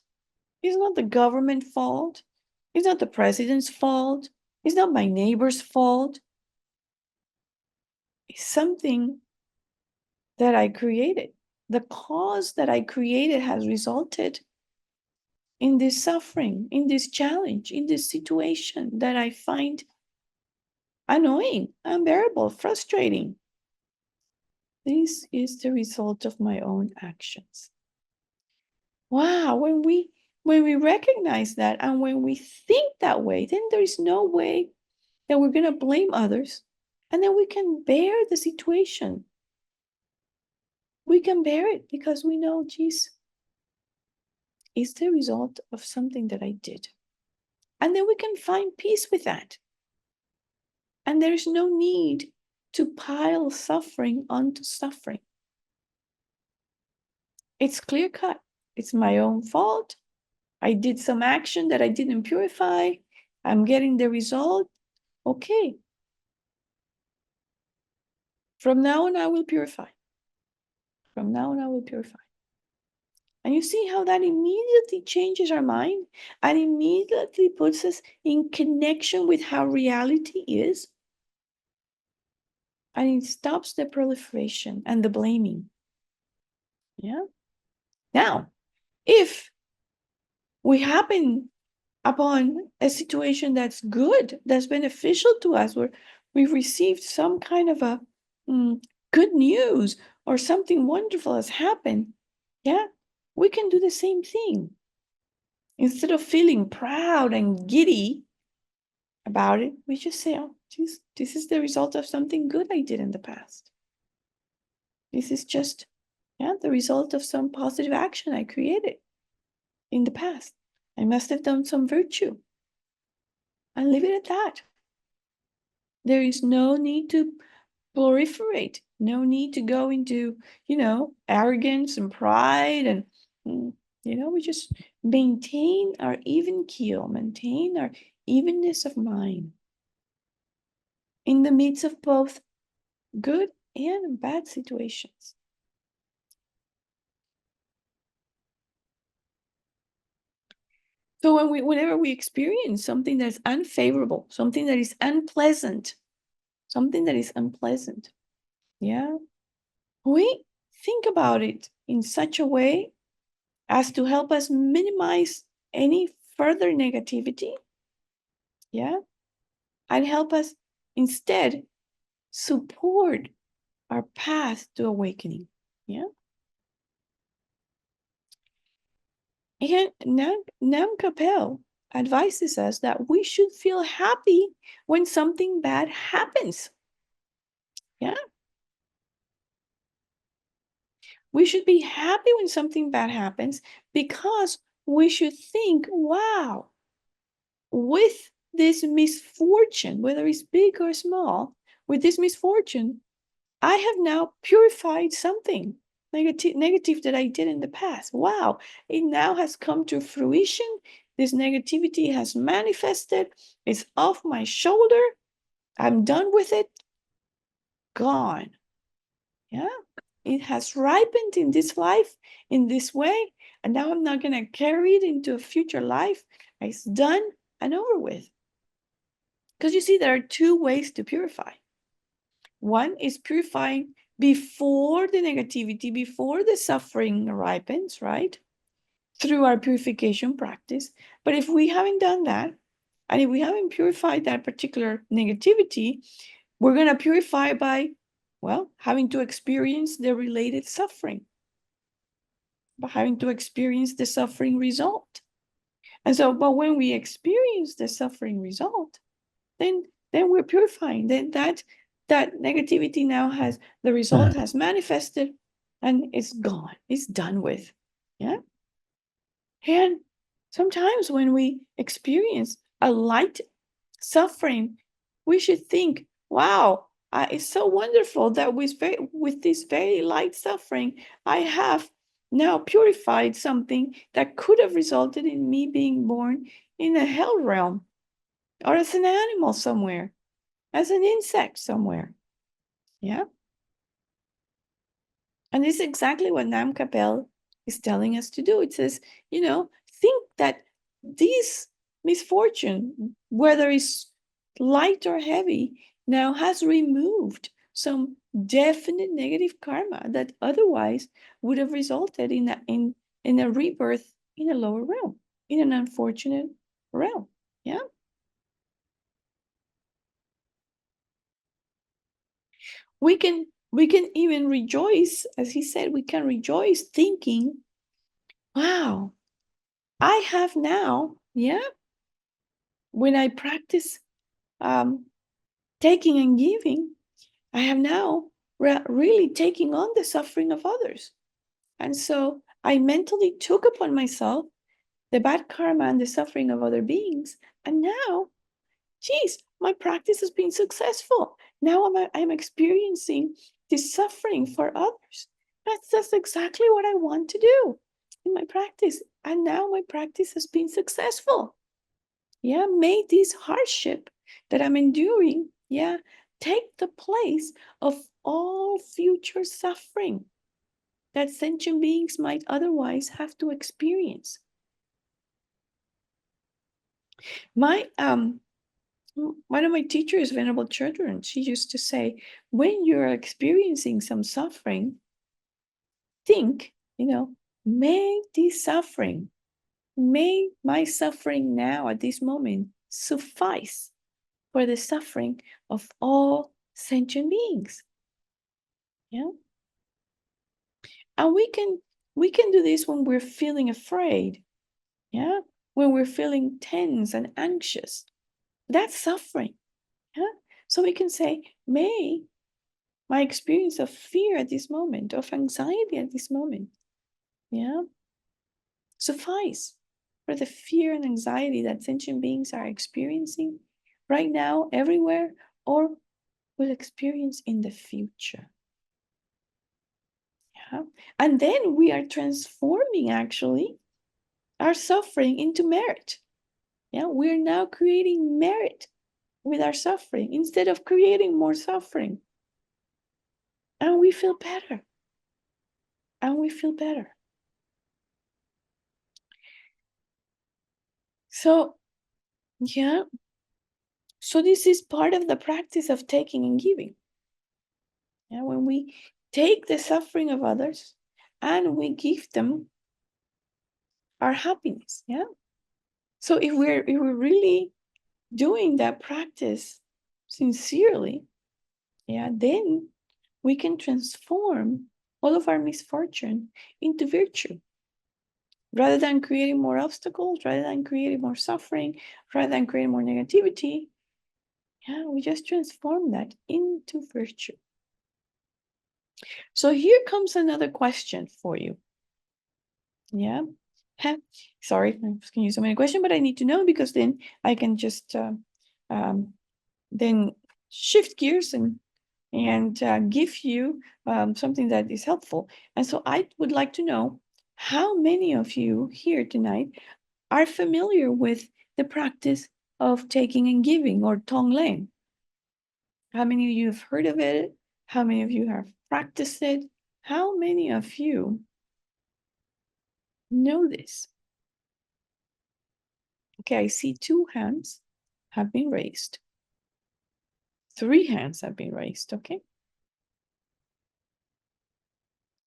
It's not the government's fault. It's not the president's fault. It's not my neighbor's fault. It's something that I created. The cause that I created has resulted in this suffering, in this challenge, in this situation that I find annoying, unbearable, frustrating. This is the result of my own actions. Wow, when we recognize that and when we think that way, then there is no way that we're going to blame others, and then we can bear the situation. We can bear it because we know, geez, it's the result of something that I did. And then we can find peace with that. And there is no need to pile suffering onto suffering. It's clear cut. It's my own fault. I did some action that I didn't purify. I'm getting the result. Okay. From now on, I will purify. From now on, I will purify. And you see how that immediately changes our mind and immediately puts us in connection with how reality is. And it stops the proliferation and the blaming. Yeah. Now, if we happen upon a situation that's good, that's beneficial to us, where we've received some kind of a good news or something wonderful has happened, yeah, we can do the same thing. Instead of feeling proud and giddy about it, we just say, oh, this is the result of something good I did in the past. This is just, yeah, the result of some positive action I created in the past. I must have done some virtue. And leave it at that. There is no need to proliferate, no need to go into, arrogance and pride. And, we just maintain our even keel, maintain our evenness of mind in the midst of both good and bad situations. So whenever we experience something that's unfavorable, something that is unpleasant, yeah, we think about it in such a way as to help us minimize any further negativity. Yeah. And help us instead support our path to awakening. Yeah. And Nam Kapel advises us that we should feel happy when something bad happens. Yeah. We should be happy when something bad happens because we should think, wow, with this misfortune, whether it's big or small, with this misfortune, I have now purified something negative that I did in the past. Wow, it now has come to fruition. This negativity has manifested. It's off my shoulder. I'm done with it. Gone. Yeah. It has ripened in this life in this way. And now I'm not going to carry it into a future life. It's done and over with. Because you see, there are two ways to purify. One is purifying before the negativity, before the suffering ripens, right? Through our purification practice. But if we haven't done that, and if we haven't purified that particular negativity, we're going to purify by, well, having to experience the related suffering, by having to experience the suffering result. And so, but when we experience the suffering result, then we're purifying. Then that negativity now has the result has manifested and it's gone. It's done with. Yeah. And sometimes when we experience a light suffering, we should think, wow, it's so wonderful that with this very light suffering, I have now purified something that could have resulted in me being born in a hell realm or as an animal somewhere, as an insect somewhere. Yeah. And this is exactly what Nam Kapel is telling us to do. It says, think that this misfortune, whether it's light or heavy, now has removed some definite negative karma that otherwise would have resulted in a rebirth in a lower realm, in an unfortunate realm. Yeah. We can even rejoice, as he said, we can rejoice thinking, wow, I have now, yeah, when I practice taking and giving, I have now really taking on the suffering of others. And so I mentally took upon myself the bad karma and the suffering of other beings. And now, geez, my practice has been successful. Now I'm experiencing this suffering for others. That's exactly what I want to do in my practice. And now my practice has been successful. Yeah, may this hardship that I'm enduring, yeah, take the place of all future suffering that sentient beings might otherwise have to experience. My one of my teachers, Venerable Children, she used to say, when you're experiencing some suffering, think, may this suffering, may my suffering now at this moment suffice for the suffering of all sentient beings. Yeah. And we can do this when we're feeling afraid. Yeah. When we're feeling tense and anxious. That's suffering. Yeah. So we can say, may my experience of fear at this moment, of anxiety at this moment, yeah, suffice for the fear and anxiety that sentient beings are experiencing right now, everywhere, or will experience in the future. Yeah. And then we are transforming actually our suffering into merit. Yeah, we're now creating merit with our suffering instead of creating more suffering. And we feel better. And we feel better. So, yeah. So this is part of the practice of taking and giving. Yeah, when we take the suffering of others and we give them our happiness. Yeah. So if we're really doing that practice sincerely, yeah, then we can transform all of our misfortune into virtue. Rather than creating more obstacles, rather than creating more suffering, rather than creating more negativity, yeah, we just transform that into virtue. So here comes another question for you. Yeah. Sorry, I'm asking you so many questions, but I need to know because then I can just then shift gears and give you something that is helpful. And so I would like to know how many of you here tonight are familiar with the practice of taking and giving, or tonglen. How many of you have heard of it? How many of you have practiced it? How many of you know this? Okay, I see 2 hands have been raised. 3 hands have been raised, okay?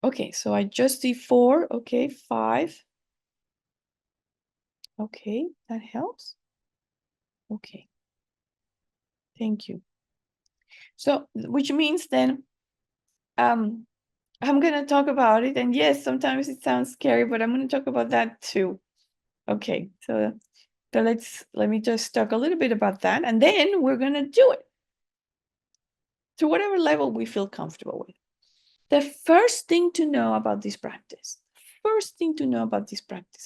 Okay, so I just see 4, okay, 5. Okay, that helps. Okay, thank you. So, which means then, I'm gonna talk about it, and yes, sometimes it sounds scary, but I'm gonna talk about that too. Okay, so let me just talk a little bit about that, and then we're gonna do it to whatever level we feel comfortable with. The first thing to know about this practice,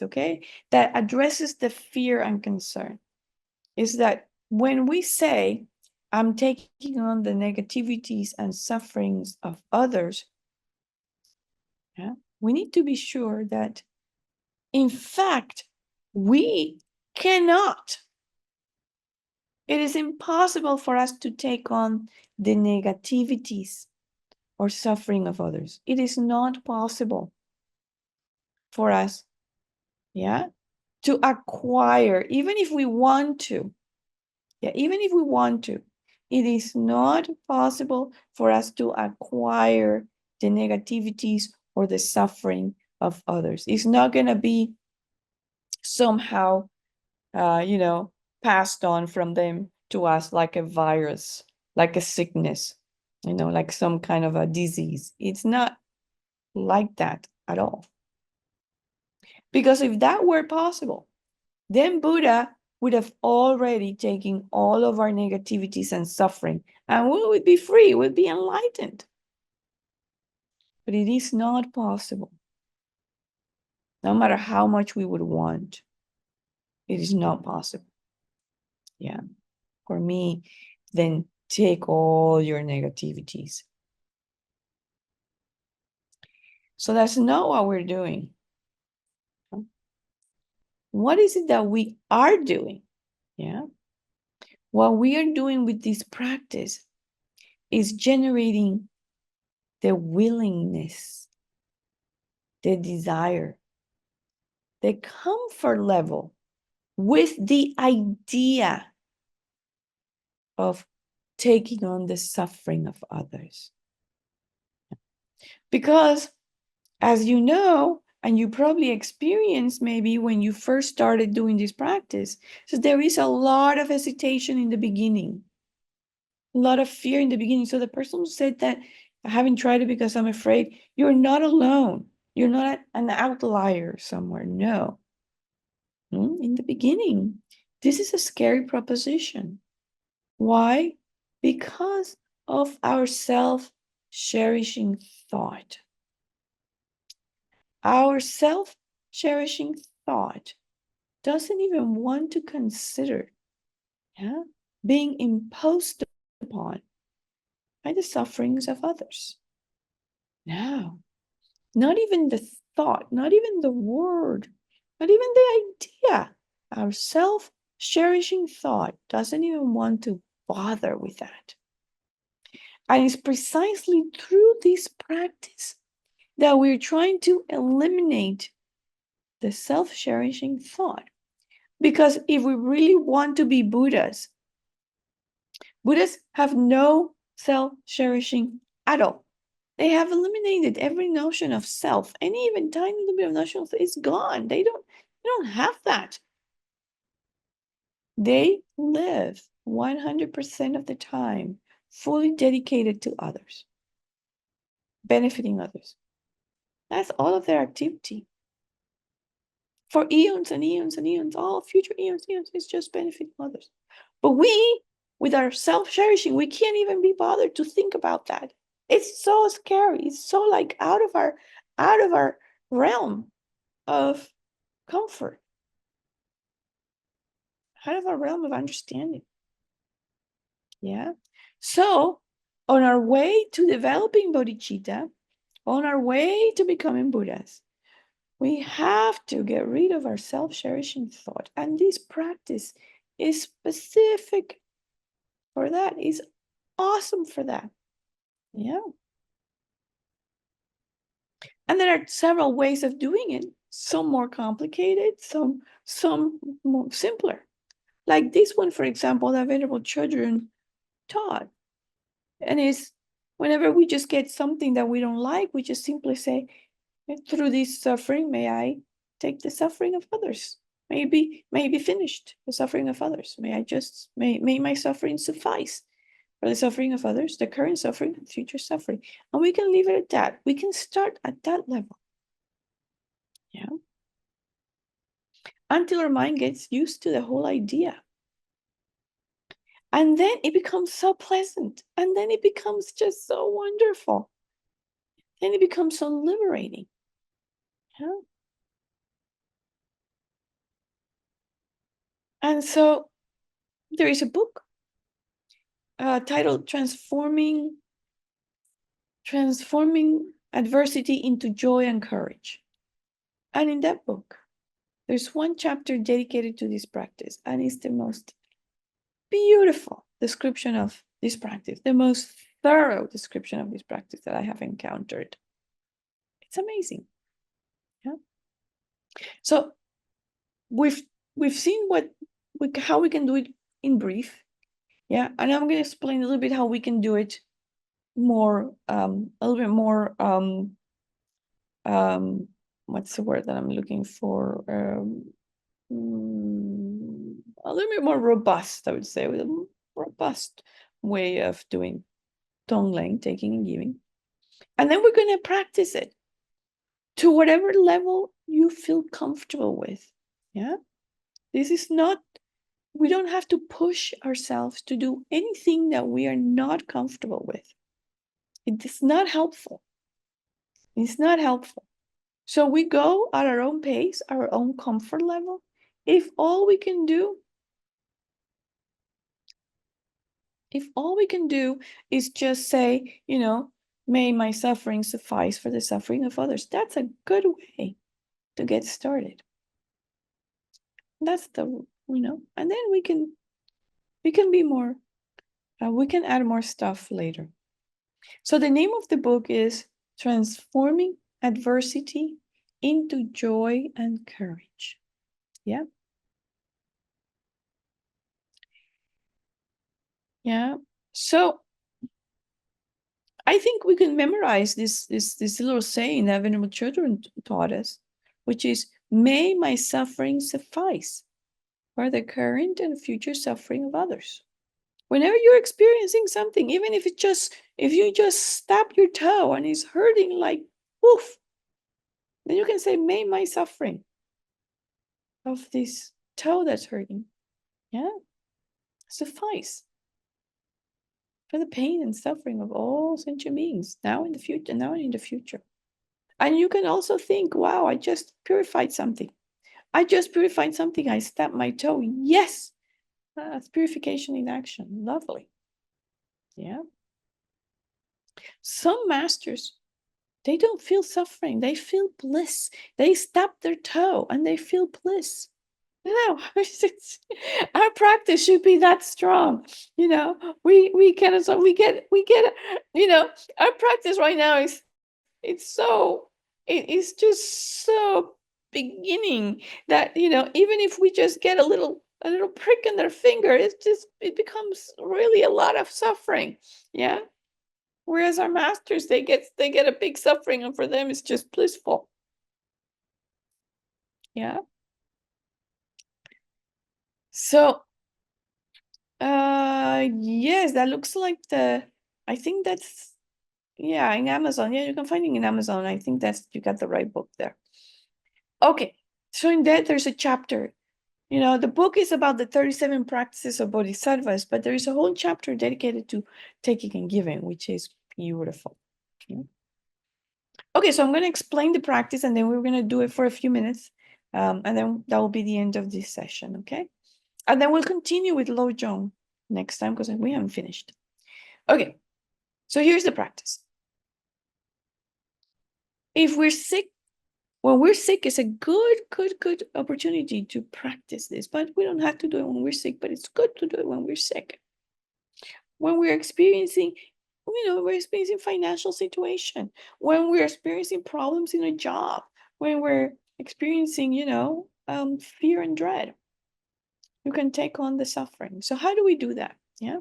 okay, that addresses the fear and concern, is that when we say, I'm taking on the negativities and sufferings of others, yeah, we need to be sure that, in fact, we cannot. It is impossible for us to take on the negativities or suffering of others. It is not possible for us, yeah, to acquire, even if we want to. Yeah, even if we want to, it is not possible for us to acquire the negativities or the suffering of others. It's not going to be somehow, passed on from them to us like a virus, like a sickness, like some kind of a disease. It's not like that at all. Because if that were possible, then Buddha would have already taken all of our negativities and suffering, and we would be free, we would be enlightened. But it is not possible. No matter how much we would want, it is not possible. Yeah. For me, then take all your negativities. So that's not what we're doing. What is it that we are doing? Yeah. What we are doing with this practice is generating the willingness, the desire, the comfort level with the idea of taking on the suffering of others. Because, as you know, and you probably experienced maybe when you first started doing this practice, so there is a lot of hesitation in the beginning, a lot of fear in the beginning. So the person who said that, I haven't tried it because I'm afraid, you're not alone. You're not an outlier somewhere. No. In the beginning, this is a scary proposition. Why? Because of our self-cherishing thought. Our self-cherishing thought doesn't even want to consider, yeah, being imposed upon by the sufferings of others. No, not even the thought, not even the word, not even the idea. Our self-cherishing thought doesn't even want to bother with that. And it's precisely through this practice that we're trying to eliminate the self-cherishing thought. Because if we really want to be Buddhas, Buddhists have no self-cherishing at all. They have eliminated every notion of self. Any even tiny little bit of notion of self is gone. They don't have that. They live 100% of the time fully dedicated to others, benefiting others. That's all of their activity. For eons and eons and eons, all future eons, it's just benefiting others. But we, with our self-cherishing, we can't even be bothered to think about that. It's so scary. It's so like out of our realm of comfort, out of our realm of understanding. Yeah. So on our way to developing bodhicitta, on our way to becoming Buddhas, we have to get rid of our self-cherishing thought. And this practice is specific for that, is awesome for that. Yeah. And there are several ways of doing it, some more complicated, some more simpler. Like this one, for example, that Venerable Children taught. And is whenever we just get something that we don't like, we just simply say, through this suffering, may I take the suffering of others. May be finished, the suffering of others. May my suffering suffice for the suffering of others, the current suffering and future suffering. And we can leave it at that. We can start at that level. Yeah. Until our mind gets used to the whole idea. And then it becomes so pleasant. And then it becomes just so wonderful. Then it becomes so liberating. Yeah. And so there is a book titled Transforming Adversity into Joy and Courage. And in that book, there's one chapter dedicated to this practice, and it's the most beautiful description of this practice, the most thorough description of this practice that I have encountered. It's amazing. Yeah. So we've seen how we can do it in brief. Yeah. And I'm going to explain a little bit how we can do it more, a little bit more, what's the word that I'm looking for? A little bit more robust, I would say, with a robust way of doing tonglen, taking and giving. And then we're going to practice it to whatever level you feel comfortable with. Yeah. This is not, we don't have to push ourselves to do anything that we are not comfortable with. It is not helpful. It's not helpful. So we go at our own pace, our own comfort level. If all we can do is just say, may my suffering suffice for the suffering of others, that's a good way to get started. That's the, and then we can be more, we can add more stuff later. So the name of the book is Transforming Adversity into Joy and Courage. Yeah. Yeah. So I think we can memorize this little saying that Venerable Children taught us, which is, may my suffering suffice for the current and future suffering of others. Whenever you're experiencing something, even if you just stab your toe and it's hurting like woof, then you can say, may my suffering of this toe that's hurting, suffice for the pain and suffering of all sentient beings, now and in the future. And you can also think, wow, I just purified something. I stabbed my toe. Yes, that's purification in action. Lovely. Yeah. Some masters, they don't feel suffering. They feel bliss. They stab their toe and they feel bliss. No, our practice should be that strong. We get, our practice right now is, it is just so beginning that, even if we just get a little prick in their finger, it becomes really a lot of suffering. Yeah. Whereas our masters, they get a big suffering, and for them it's just blissful. Yeah. So Yes, that looks like I think that's, yeah, in Amazon. Yeah, you can find it in Amazon. I think that's, you got the right book there. Okay, so in that there's a chapter. The book is about the 37 practices of bodhisattvas, but there is a whole chapter dedicated to taking and giving, which is beautiful. Okay, so I'm going to explain the practice, and then we're going to do it for a few minutes, and then that will be the end of this session, okay? And then we'll continue with Lo Jong next time, because we haven't finished. Okay, so here's the practice. If we're sick, when we're sick, it's a good opportunity to practice this, but we don't have to do it when we're sick, but it's good to do it when we're sick. When we're experiencing, we're experiencing financial situation, when we're experiencing problems in a job, when we're experiencing, fear and dread, you can take on the suffering. So how do we do that? Yeah,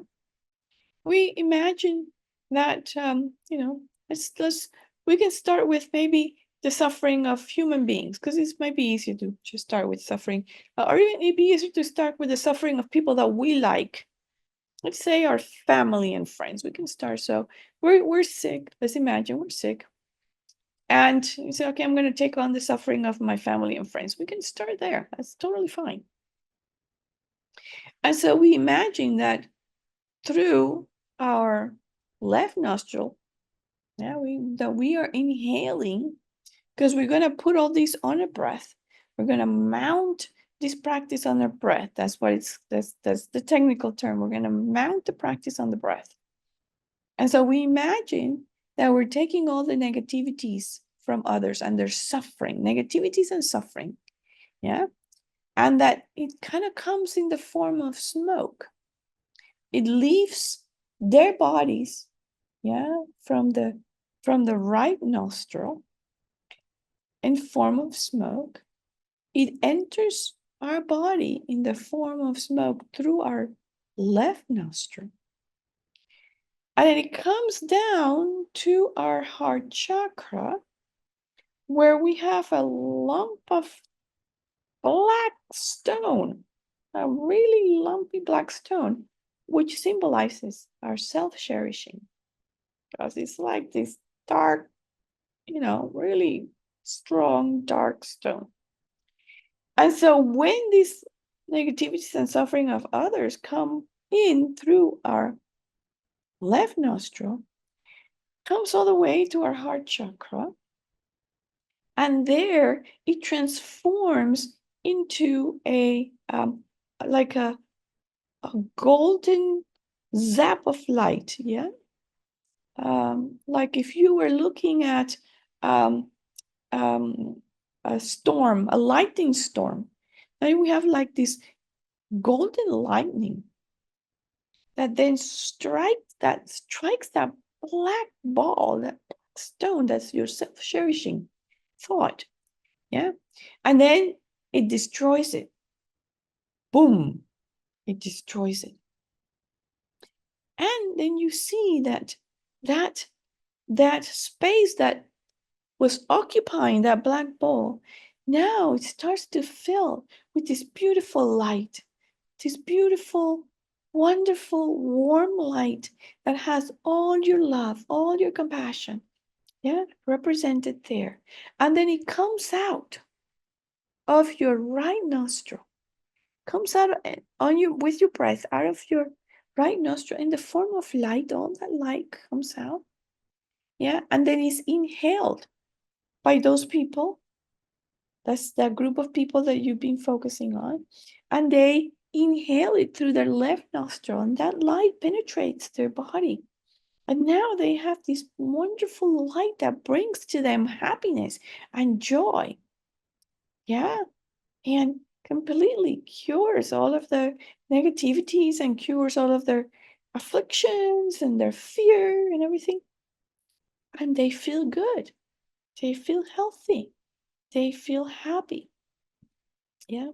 we imagine that, let's we can start with maybe the suffering of human beings, because it might be easier to just start with suffering, or even it'd be easier to start with the suffering of people that we like. Let's say our family and friends. We can start. So we're sick. Let's imagine we're sick, and you say, okay, I'm going to take on the suffering of my family and friends. We can start there. That's totally fine. And so we imagine that through our left nostril, that we are inhaling, because we're going to put all these on a breath. We're going to mount this practice on our breath. That's the technical term. We're going to mount the practice on the breath. And so we imagine that we're taking all the negativities from others and their suffering, negativities and suffering, yeah? And that it kind of comes in the form of smoke. It leaves their bodies, yeah, from the right nostril in form of smoke. It enters our body in the form of smoke through our left nostril. And then it comes down to our heart chakra, where we have a lump of black stone, a really lumpy black stone, which symbolizes our self-cherishing. Because it's like this dark, really strong, dark stone. And so when these negativities and suffering of others come in through our left nostril, comes all the way to our heart chakra, and there it transforms into like a golden zap of light. Yeah, like if you were looking at um, a storm, a lightning storm, then we have like this golden lightning that then strikes that black ball, that stone, that's your self-cherishing thought. Yeah, and then it destroys it. Boom, it destroys it. And then you see that space that was occupying that black ball, now it starts to fill with this beautiful light, this beautiful, wonderful, warm light that has all your love, all your compassion, yeah, represented there. And then it comes out of your right nostril, comes out on you with your breath out of your right nostril in the form of light. All that light comes out, yeah, and then is inhaled by those people. That's that group of people that you've been focusing on, and they inhale it through their left nostril, and that light penetrates their body, and now they have this wonderful light that brings to them happiness and joy, yeah, and completely cures all of their negativities and cures all of their afflictions and their fear and everything. And they feel good. They feel healthy. They feel happy. Yeah.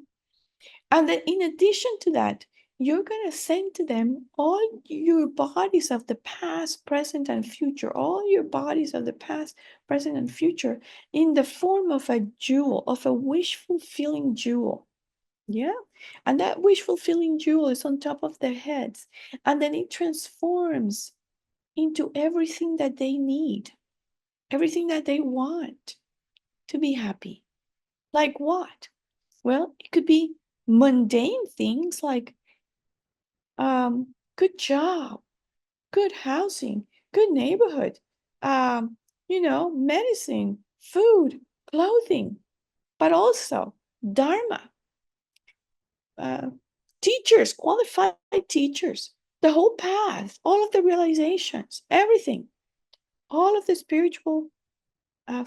And then in addition to that, you're going to send to them all your bodies of the past, present, and future, all your bodies of the past, present, and future in the form of a jewel, of a wish fulfilling jewel. Yeah. And that wish fulfilling jewel is on top of their heads. And then it transforms into everything that they need, everything that they want to be happy. Like what? Well, it could be mundane things like good job, good housing, good neighborhood, medicine, food, clothing, but also dharma, uh, teachers, qualified teachers, the whole path, all of the realizations, everything, all of the spiritual uh,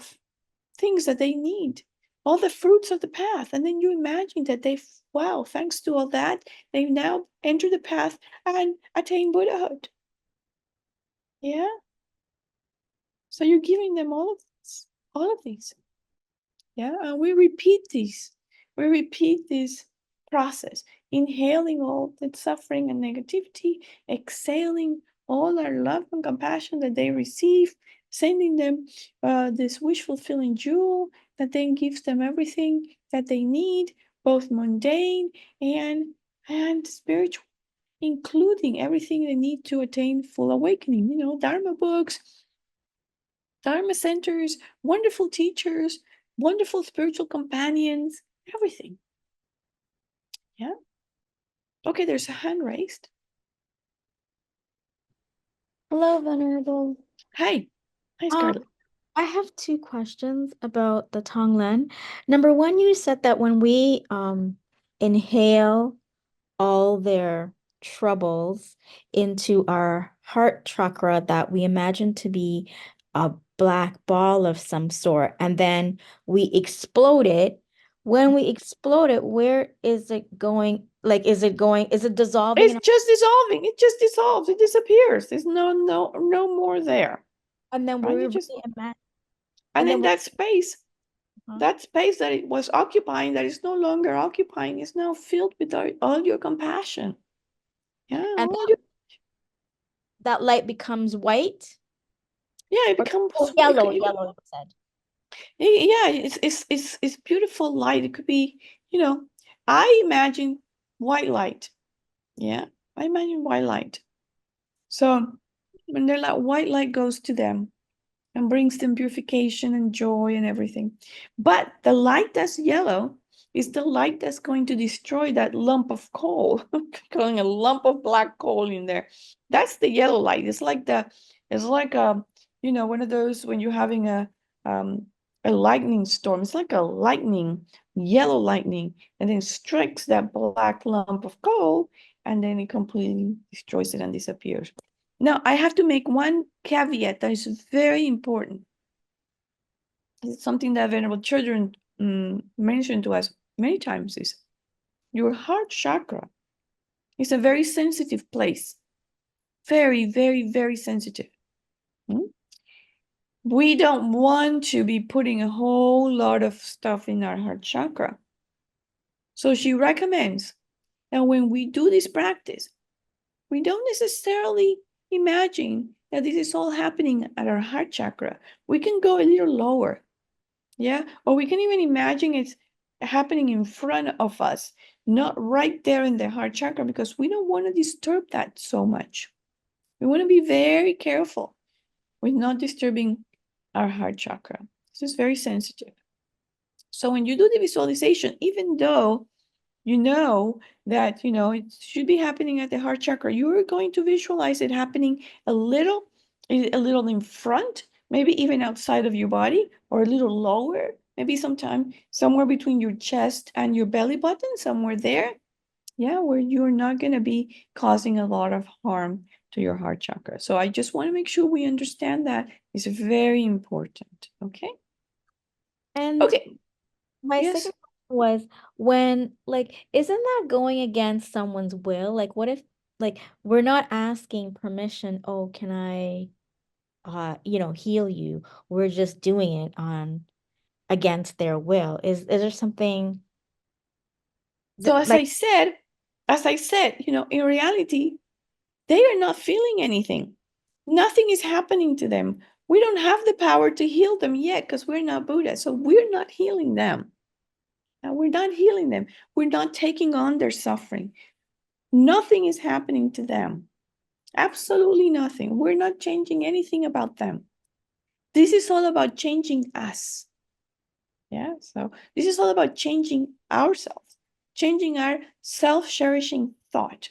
things that they need, all the fruits of the path. And then you imagine that wow, thanks to all that, they've now entered the path and attained Buddhahood. Yeah. So you're giving them all of this, all of these. Yeah. And we repeat these. We repeat this process, inhaling all the suffering and negativity, exhaling all our love and compassion that they receive, sending them this wish fulfilling jewel that then gives them everything that they need, both mundane and spiritual, including everything they need to attain full awakening. Dharma books, Dharma centers, wonderful teachers, wonderful spiritual companions, everything. Yeah. Okay, there's a hand raised. Hello, Venerable. Hi. Hi, Scarlett. I have two questions about the Tonglen. Number one, you said that when we inhale all their troubles into our heart chakra, that we imagine to be a black ball of some sort, and then we explode it. When we explode it, where is it going? Like, is it dissolving It's in, just dissolving. It just dissolves. It disappears. There's no more there. and then we Right? really imagine, And and then then we, uh-huh. that space that it was occupying, that is no longer occupying, is now filled with all your compassion. Yeah, And that light becomes white yeah, it or becomes oh, it could, yellow, you said. yeah, it's beautiful light. It could be, I imagine white light. Yeah, I imagine white light. So when that white light goes to them and brings them purification and joy and everything. But the light that's yellow is the light that's going to destroy that lump of coal, calling a lump of black coal in there. That's the yellow light. It's like one of those when you're having um, a lightning storm. It's like a lightning, yellow lightning, and then strikes that black lump of coal, and then it completely destroys it and disappears. Now, I have to make one caveat that is very important. It's something that Venerable Children mentioned to us many times is your heart chakra is a very sensitive place. Very, very, very sensitive. We don't want to be putting a whole lot of stuff in our heart chakra. So she recommends that when we do this practice, we don't necessarily imagine that this is all happening at our heart chakra. We can go a little lower. Yeah. Or we can even imagine it's happening in front of us, not right there in the heart chakra, because we don't want to disturb that so much. We want to be very careful with not disturbing our heart chakra. This is very sensitive. So when you do the visualization, even though you know that it should be happening at the heart chakra, you're going to visualize it happening a little in front, maybe even outside of your body, or a little lower, maybe sometime somewhere between your chest and your belly button, somewhere there. Yeah, where you're not going to be causing a lot of harm to your heart chakra. So I just want to make sure we understand that is very important. Okay. And Okay. my Yes. second question was when, like, isn't that going against someone's will? Like, what if, like, we're not asking permission, oh, can I, heal you? We're just doing it on against their will. Is there something So that, like, as I said, in reality, they are not feeling anything. Nothing is happening to them. We don't have the power to heal them yet because we're not Buddha. So we're not healing them. We're not healing them. We're not taking on their suffering. Nothing is happening to them. Absolutely nothing. We're not changing anything about them. This is all about changing us. Yeah, so this is all about changing ourselves, changing our self-cherishing thought,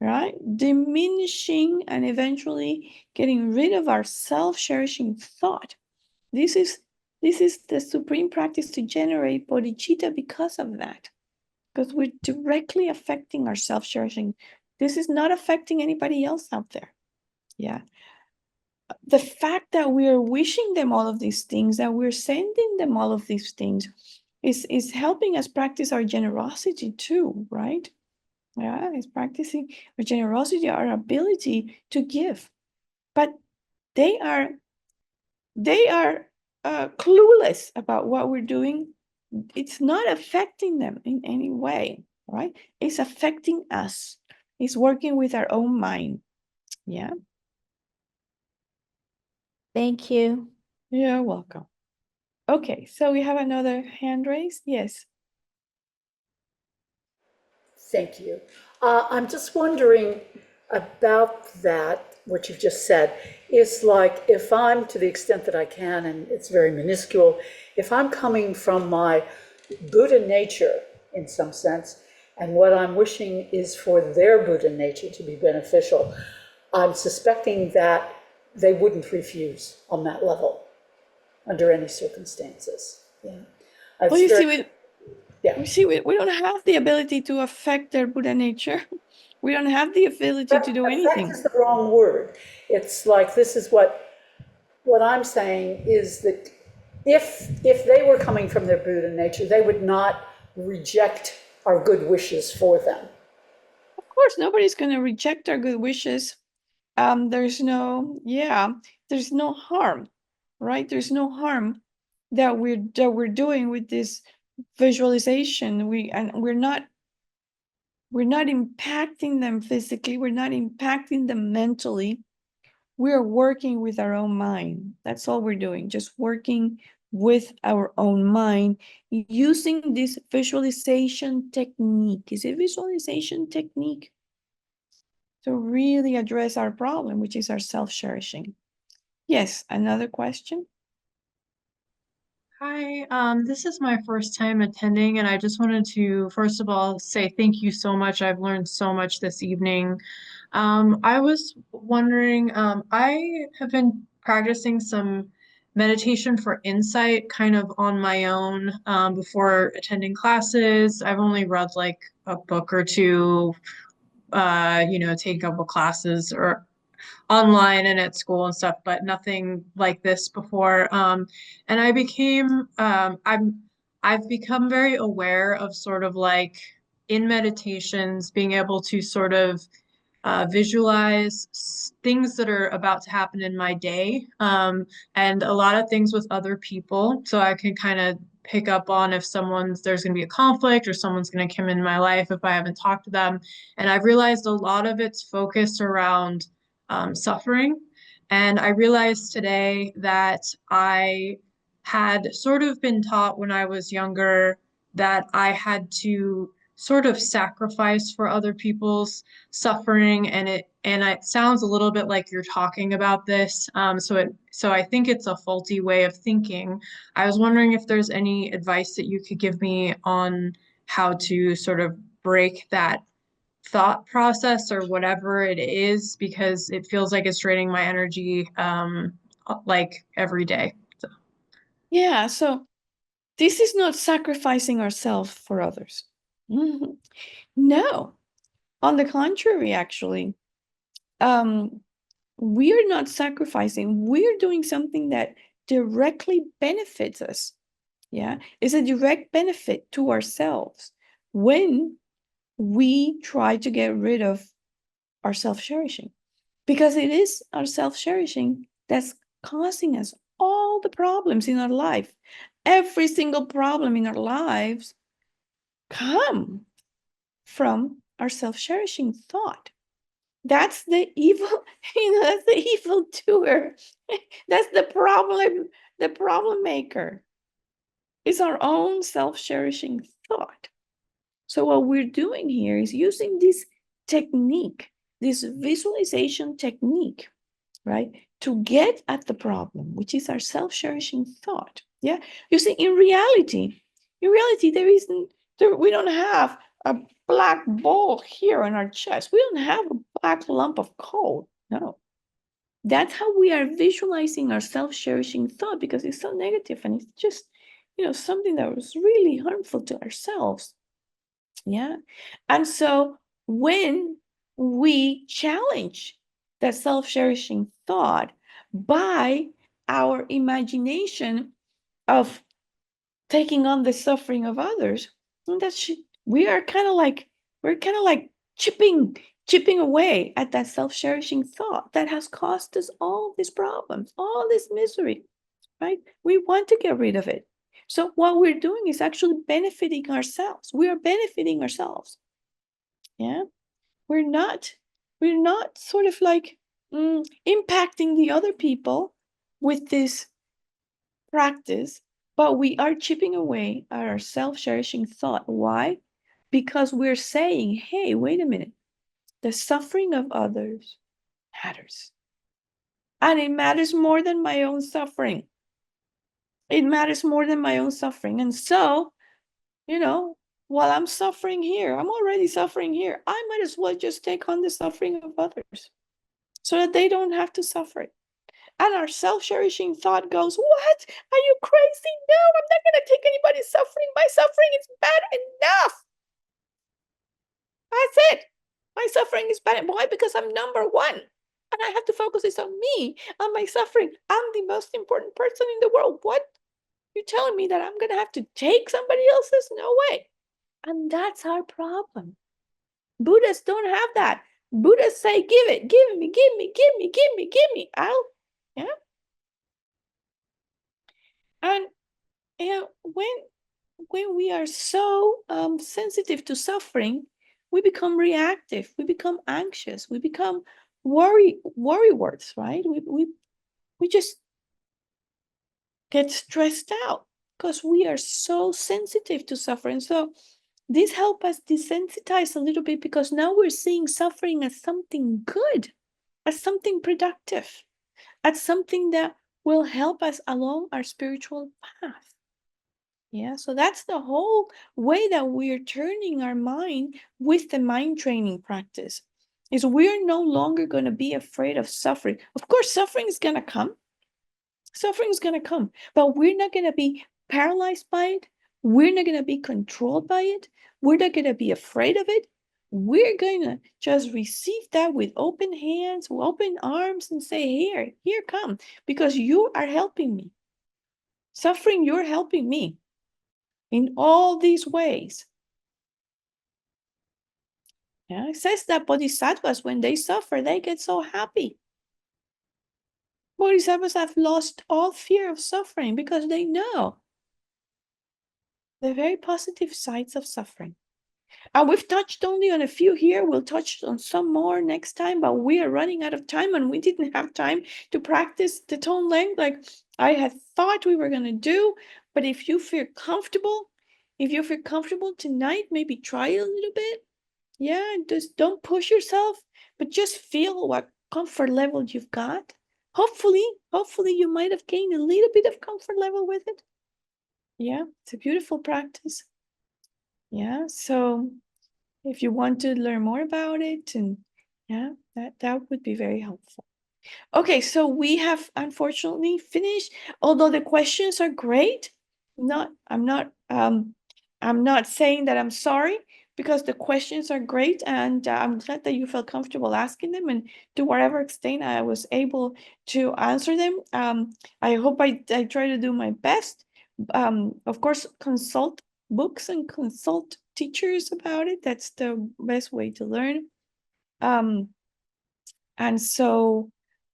right? Diminishing and eventually getting rid of our self-cherishing thought. This is the supreme practice to generate bodhicitta because of that. Because we're directly affecting our self-cherishing. This is not affecting anybody else out there. Yeah. The fact that we're wishing them all of these things, that we're sending them all of these things, is helping us practice our generosity too, right? Yeah, it's practicing our generosity, our ability to give. But they are clueless about what we're doing. It's not affecting them in any way, right? It's affecting us. It's working with our own mind. Yeah. Thank you. You're welcome. Okay, so we have another hand raised. Yes. Thank you. I'm just wondering about that, what you've just said. Is like if I'm, to the extent that I can, and it's very minuscule, if I'm coming from my Buddha nature in some sense, and what I'm wishing is for their Buddha nature to be beneficial, I'm suspecting that they wouldn't refuse on that level under any circumstances. Yeah. Well, you see, yeah. we don't have the ability to affect their Buddha nature. We don't have the ability to do anything. Affect is the wrong word. It's like, this is what I'm saying is that if they were coming from their Buddha nature, they would not reject our good wishes for them. Of course, nobody's going to reject our good wishes. There's no harm, right? There's no harm that we're doing with this visualization. We're not impacting them physically. We're not impacting them mentally. We're working with our own mind. That's all we're doing, just working with our own mind using this visualization technique. Is it visualization technique? To really address our problem, which is our self-cherishing. Yes, another question? Hi, this is my first time attending, and I just wanted to, first of all, say thank you so much. I've learned so much this evening. I was wondering, I have been practicing some meditation for insight kind of on my own before attending classes. I've only read like a book or two, take a couple classes or online and at school and stuff, but nothing like this before. And I've become very aware of sort of like in meditations, being able to sort of visualize things that are about to happen in my day, and a lot of things with other people. So I can kind of pick up on if there's going to be a conflict or someone's going to come in my life if I haven't talked to them. And I've realized a lot of it's focused around suffering. And I realized today that I had sort of been taught when I was younger that I had to sort of sacrifice for other people's suffering, and it sounds a little bit like you're talking about this. So I think it's a faulty way of thinking. I was wondering if there's any advice that you could give me on how to sort of break that thought process or whatever it is, because it feels like it's draining my energy like every day. So. Yeah, so this is not sacrificing ourselves for others. Mhm. No, on the contrary, actually, we're not sacrificing. We're doing something that directly benefits us. Yeah, it's a direct benefit to ourselves when we try to get rid of our self-cherishing, because it is our self-cherishing that's causing us all the problems in our life. Every single problem in our lives come from our self-cherishing thought. That's the evil, that's the evil doer. That's the problem maker. is our own self-cherishing thought. So what we're doing here is using this technique, this visualization technique, right, to get at the problem, which is our self-cherishing thought. Yeah, you see, in reality, we don't have a black ball here on our chest. We don't have a black lump of coal. No, that's how we are visualizing our self-cherishing thought, because it's so negative and it's just, something that was really harmful to ourselves. Yeah. And so when we challenge the self-cherishing thought by our imagination of taking on the suffering of others, we are kind of like, chipping away at that self-cherishing thought that has caused us all these problems, all this misery, right? We want to get rid of it. So what we're doing is actually benefiting ourselves. We are benefiting ourselves. Yeah. We're not sort of like impacting the other people with this practice, but we are chipping away at our self-cherishing thought. Why? Because we're saying, hey, wait a minute, the suffering of others matters. And it matters more than my own suffering. It matters more than my own suffering. And so, while I'm suffering here, I'm already suffering here. I might as well just take on the suffering of others so that they don't have to suffer. And our self-cherishing thought goes, what? Are you crazy? No, I'm not going to take anybody's suffering. My suffering is bad enough. That's it. My suffering is bad. Why? Because I'm number one. And I have to focus this on me, on my suffering. I'm the most important person in the world. What? You're telling me that I'm going to have to take somebody else's? No way. And that's our problem. Buddhists don't have that. Buddhists say, give it, give me, give me, give me, give me, give me. Yeah. And when we are so sensitive to suffering, we become reactive, we become anxious, we become worrywards, right? We just get stressed out because we are so sensitive to suffering. So this helps us desensitize a little bit, because now we're seeing suffering as something good, as something productive, as something that will help us along our spiritual path. Yeah, so that's the whole way that we're turning our mind with the mind training practice, is we're no longer going to be afraid of suffering. Of course, suffering is going to come. Suffering is going to come, but we're not going to be paralyzed by it. We're not going to be controlled by it. We're not going to be afraid of it. We're going to just receive that with open hands, open arms, and say, here come, because you are helping me. Suffering, you're helping me in all these ways. Yeah, it says that bodhisattvas, when they suffer, they get so happy. Bodhisattvas have lost all fear of suffering because they know the very positive sides of suffering. And we've touched only on a few here. We'll touch on some more next time, but we are running out of time, and we didn't have time to practice the tone length like I had thought we were going to do. But if you feel comfortable tonight, maybe try a little bit. Yeah, just don't push yourself, but just feel what comfort level you've got. Hopefully you might have gained a little bit of comfort level with it. Yeah, it's a beautiful practice. Yeah, so if you want to learn more about it, and yeah, that would be very helpful. Okay, so we have unfortunately finished, although the questions are great. I'm not saying that I'm sorry, because the questions are great, and I'm glad that you felt comfortable asking them, and to whatever extent I was able to answer them. I hope I try to do my best. Of course, consult books and consult teachers about it. That's the best way to learn. And so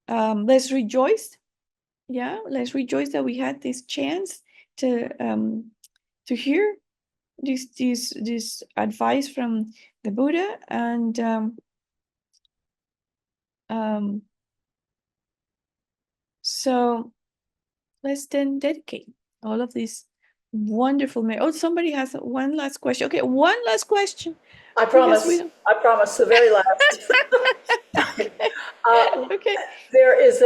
let's rejoice. Yeah, let's rejoice that we had this chance to hear this advice from the Buddha, and so let's then dedicate all of these Wonderful, Mary. Oh, somebody has one last question. Okay, one last question. I Because we promise. don't. I promise. The very last. Okay. There is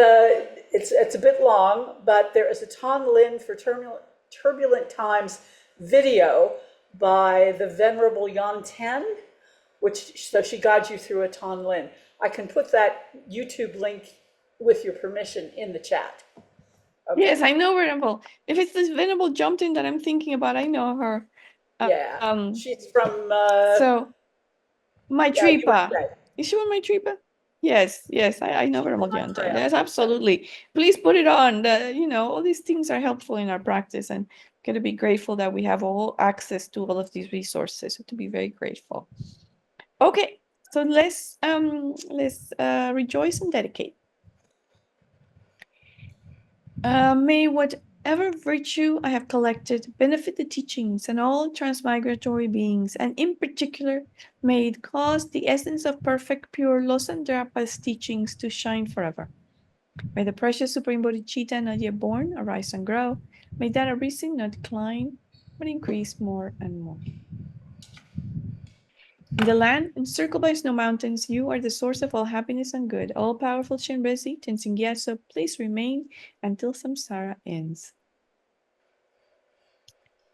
it's a bit long, but there is a Tonglen for turbulent times video by the Venerable Yan Ten, so she guides you through a Tonglen. I can put that YouTube link with your permission in the chat. Okay. Yes, I know Venerable. If it's this Venerable Jumpton that I'm thinking about, I know her. Yeah, she's from So Maitripa. USA. Is she on Maitripa? Yes, I know Venerable Jumpton. Montreal. Yes, absolutely. Please put it on. All these things are helpful in our practice, and gotta be grateful that we have all access to all of these resources. So to be very grateful. Okay, so let's rejoice and dedicate. May whatever virtue I have collected benefit the teachings and all transmigratory beings, and in particular, may it cause the essence of perfect pure Losandrapa's teachings to shine forever. May the precious Supreme Bodhicitta not yet born arise and grow. May that arisen not decline, but increase more and more. In the land encircled by snow mountains, you are the source of all happiness and good. All-powerful Shenrezi, Tenzin Gyatso, please remain until samsara ends.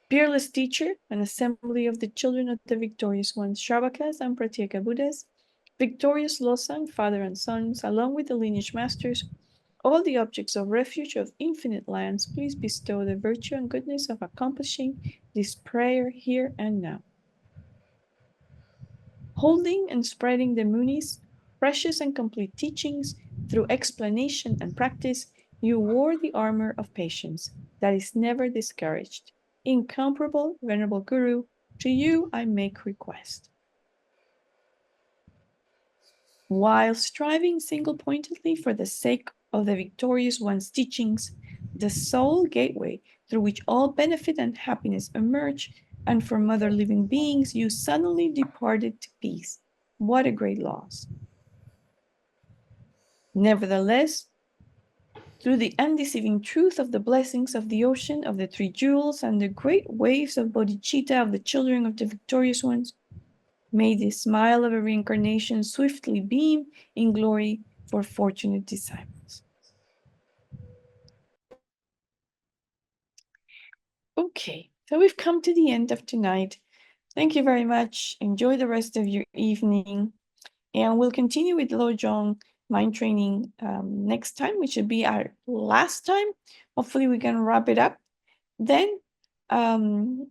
Peerless teacher, an assembly of the children of the victorious ones, Shravakas and Pratyeka Buddhas, victorious Losang, father and sons, along with the lineage masters, all the objects of refuge of infinite lands, please bestow the virtue and goodness of accomplishing this prayer here and now. Holding and spreading the Muni's precious and complete teachings through explanation and practice, you wore the armor of patience that is never discouraged. Incomparable, Venerable Guru, to you I make request. While striving single-pointedly for the sake of the victorious one's teachings, the sole gateway through which all benefit and happiness emerge, and from other living beings, you suddenly departed to peace. What a great loss. Nevertheless, through the undeceiving truth of the blessings of the ocean of the three jewels and the great waves of bodhicitta of the children of the victorious ones, may the smile of a reincarnation swiftly beam in glory for fortunate disciples. Okay, so we've come to the end of tonight. Thank you very much. Enjoy the rest of your evening. And we'll continue with Lojong mind training next time, which should be our last time. Hopefully we can wrap it up then. And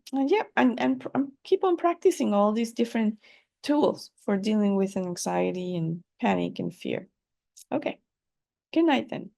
keep on practicing all these different tools for dealing with anxiety and panic and fear. Okay, good night then.